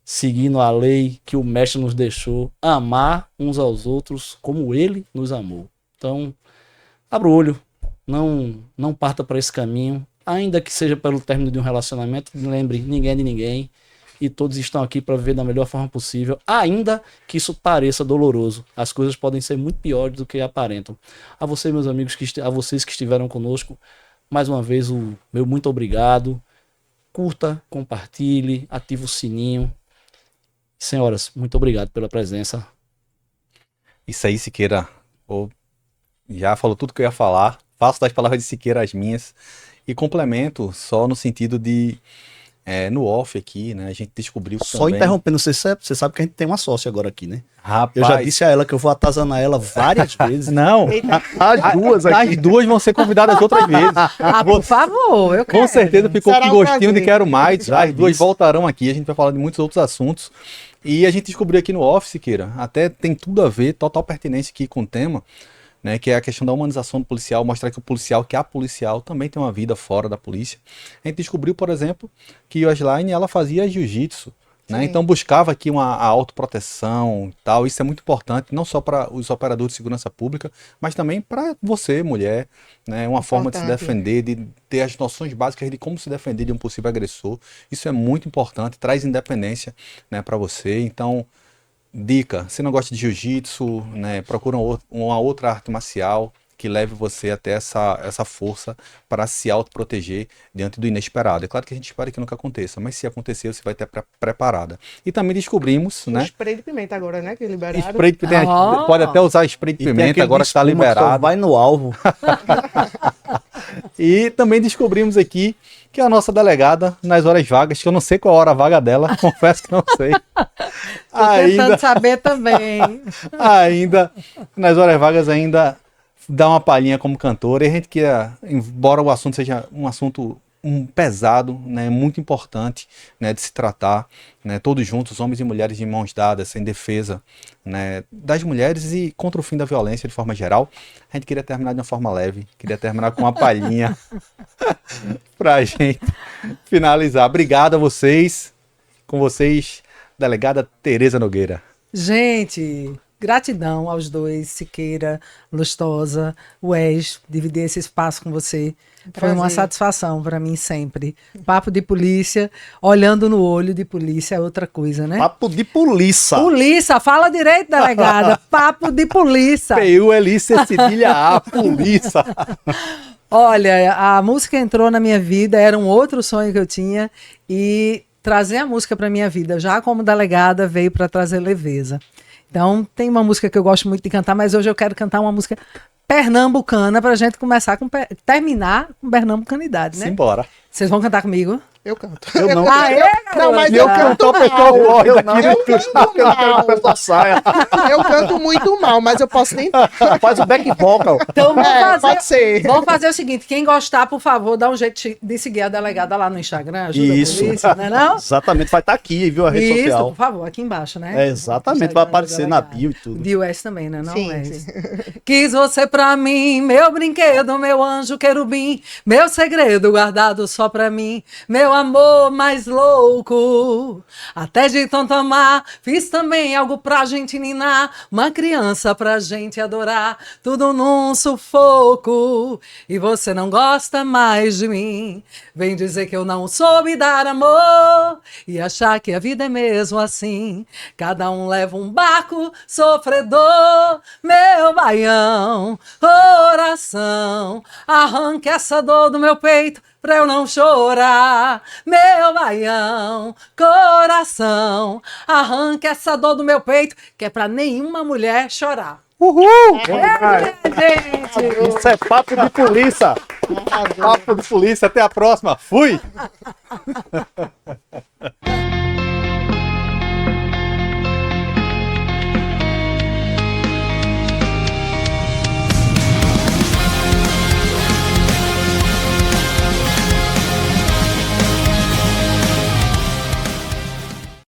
seguindo a lei que o mestre nos deixou, amar uns aos outros como ele nos amou. Então, abra o olho, não parta para esse caminho, ainda que seja pelo término de um relacionamento. Lembre, ninguém é de ninguém e todos estão aqui para viver da melhor forma possível, ainda que isso pareça doloroso. As coisas podem ser muito piores do que aparentam. A vocês, meus amigos, a vocês que estiveram conosco, mais uma vez o meu muito obrigado. Curta, compartilhe, ative o sininho. Senhoras, muito obrigado pela presença. Isso aí, Siqueira. Já falou tudo que eu ia falar. Faço das palavras de Siqueira as minhas. E complemento só no sentido de, no off aqui, né? A gente descobriu Só também... interrompendo, você sabe que a gente tem uma sócia agora aqui, né? Rapaz... Eu já disse a ela que eu vou atazanar ela várias vezes. Não, As duas aqui. as duas vão ser convidadas outras vezes. Por favor, eu quero. Com certeza ficou Será com um gostinho prazer. de quero mais. Já As duas disse. voltarão aqui, a gente vai falar de muitos outros assuntos. E a gente descobriu aqui no off, Siqueira, até tem tudo a ver, total pertinência aqui com o tema, né, que é a questão da humanização do policial, mostrar que o policial, que a policial, também tem uma vida fora da polícia. A gente descobriu, por exemplo, que a Yosline, ela fazia jiu-jitsu, né, Sim. então buscava aqui a autoproteção e tal. Isso é muito importante, não só para os operadores de segurança pública, mas também para você, mulher, né, uma forma de se Importante. defender, de ter as noções básicas de como se defender de um possível agressor. Isso é muito importante, traz independência, né, para você. Então, dica, se não gosta de jiu-jitsu, né, procura uma outra arte marcial que leve você até essa força para se autoproteger diante do inesperado. É claro que a gente espera que nunca aconteça, mas se acontecer, você vai estar preparada. E também descobrimos, O né? spray de pimenta agora, né? Que liberaram. Spray de pimenta, Ah. pode até usar spray de E tem pimenta, aquele agora de que está espuma só liberado. vai no alvo. E também descobrimos aqui que a nossa delegada, nas horas vagas, que eu não sei qual a hora vaga dela, confesso que não sei. Tô tentando saber também. ainda, nas horas vagas, ainda dá uma palhinha como cantora. E a gente quer, embora o assunto seja um assunto pesado, né, muito importante, né, de se tratar, né, todos juntos, homens e mulheres de mãos dadas, em defesa, né, das mulheres e contra o fim da violência de forma geral. A gente queria terminar de uma forma leve, queria terminar com uma palhinha pra gente finalizar. Obrigado a vocês, com vocês, delegada Tereza Nogueira. Gente, gratidão aos dois, Siqueira, Lustosa, Wes, dividir esse espaço com você. Foi uma Prazer. satisfação para mim sempre. Papo de polícia, olhando no olho de polícia é outra coisa, né? Papo de polícia. Polícia, fala direito, delegada. Papo de polícia. P-U-L-I-C cedilha A, polícia. Olha, a música entrou na minha vida, era um outro sonho que eu tinha e trazer a música para minha vida, já como delegada, veio para trazer leveza. Então, tem uma música que eu gosto muito de cantar, mas hoje eu quero cantar uma música pernambucana pra gente começar terminar com pernambucanidade, né? Simbora. Vocês vão cantar comigo? Eu canto. Eu não. Não, mas E eu eu canto, canto o pessoal mal. corre Eu daqui. não. Eu Eu canto quero mal. cantar saia. Eu canto muito mal, mas eu posso tentar. Faz o back vocal. Então Pode ser. vamos fazer o seguinte, quem gostar, por favor, dá um jeito de seguir a delegada lá no Instagram, ajuda Isso. a polícia, não é não? Exatamente, vai estar aqui, viu? A rede Isso, social. por favor, aqui embaixo, né? É, exatamente, Instagram vai da aparecer na delegada. bio e tudo. De US também, né? Não, Sim, Wes? sim. Quis você pra mim, meu brinquedo, meu anjo querubim, meu segredo guardado só pra mim, meu amor mais louco. Até de tanto amar, fiz também algo pra gente ninar, uma criança pra gente adorar, tudo num sufoco. E você não gosta mais de mim, vem dizer que eu não soube dar amor e achar que a vida é mesmo assim. Cada um leva um barco sofredor, meu baião, coração, arranque essa dor do meu peito pra eu não chorar, meu baião, coração, arranque essa dor do meu peito, que é pra nenhuma mulher chorar. Uhul! Gente! Isso é papo de polícia. Papo de polícia, até a próxima. Fui!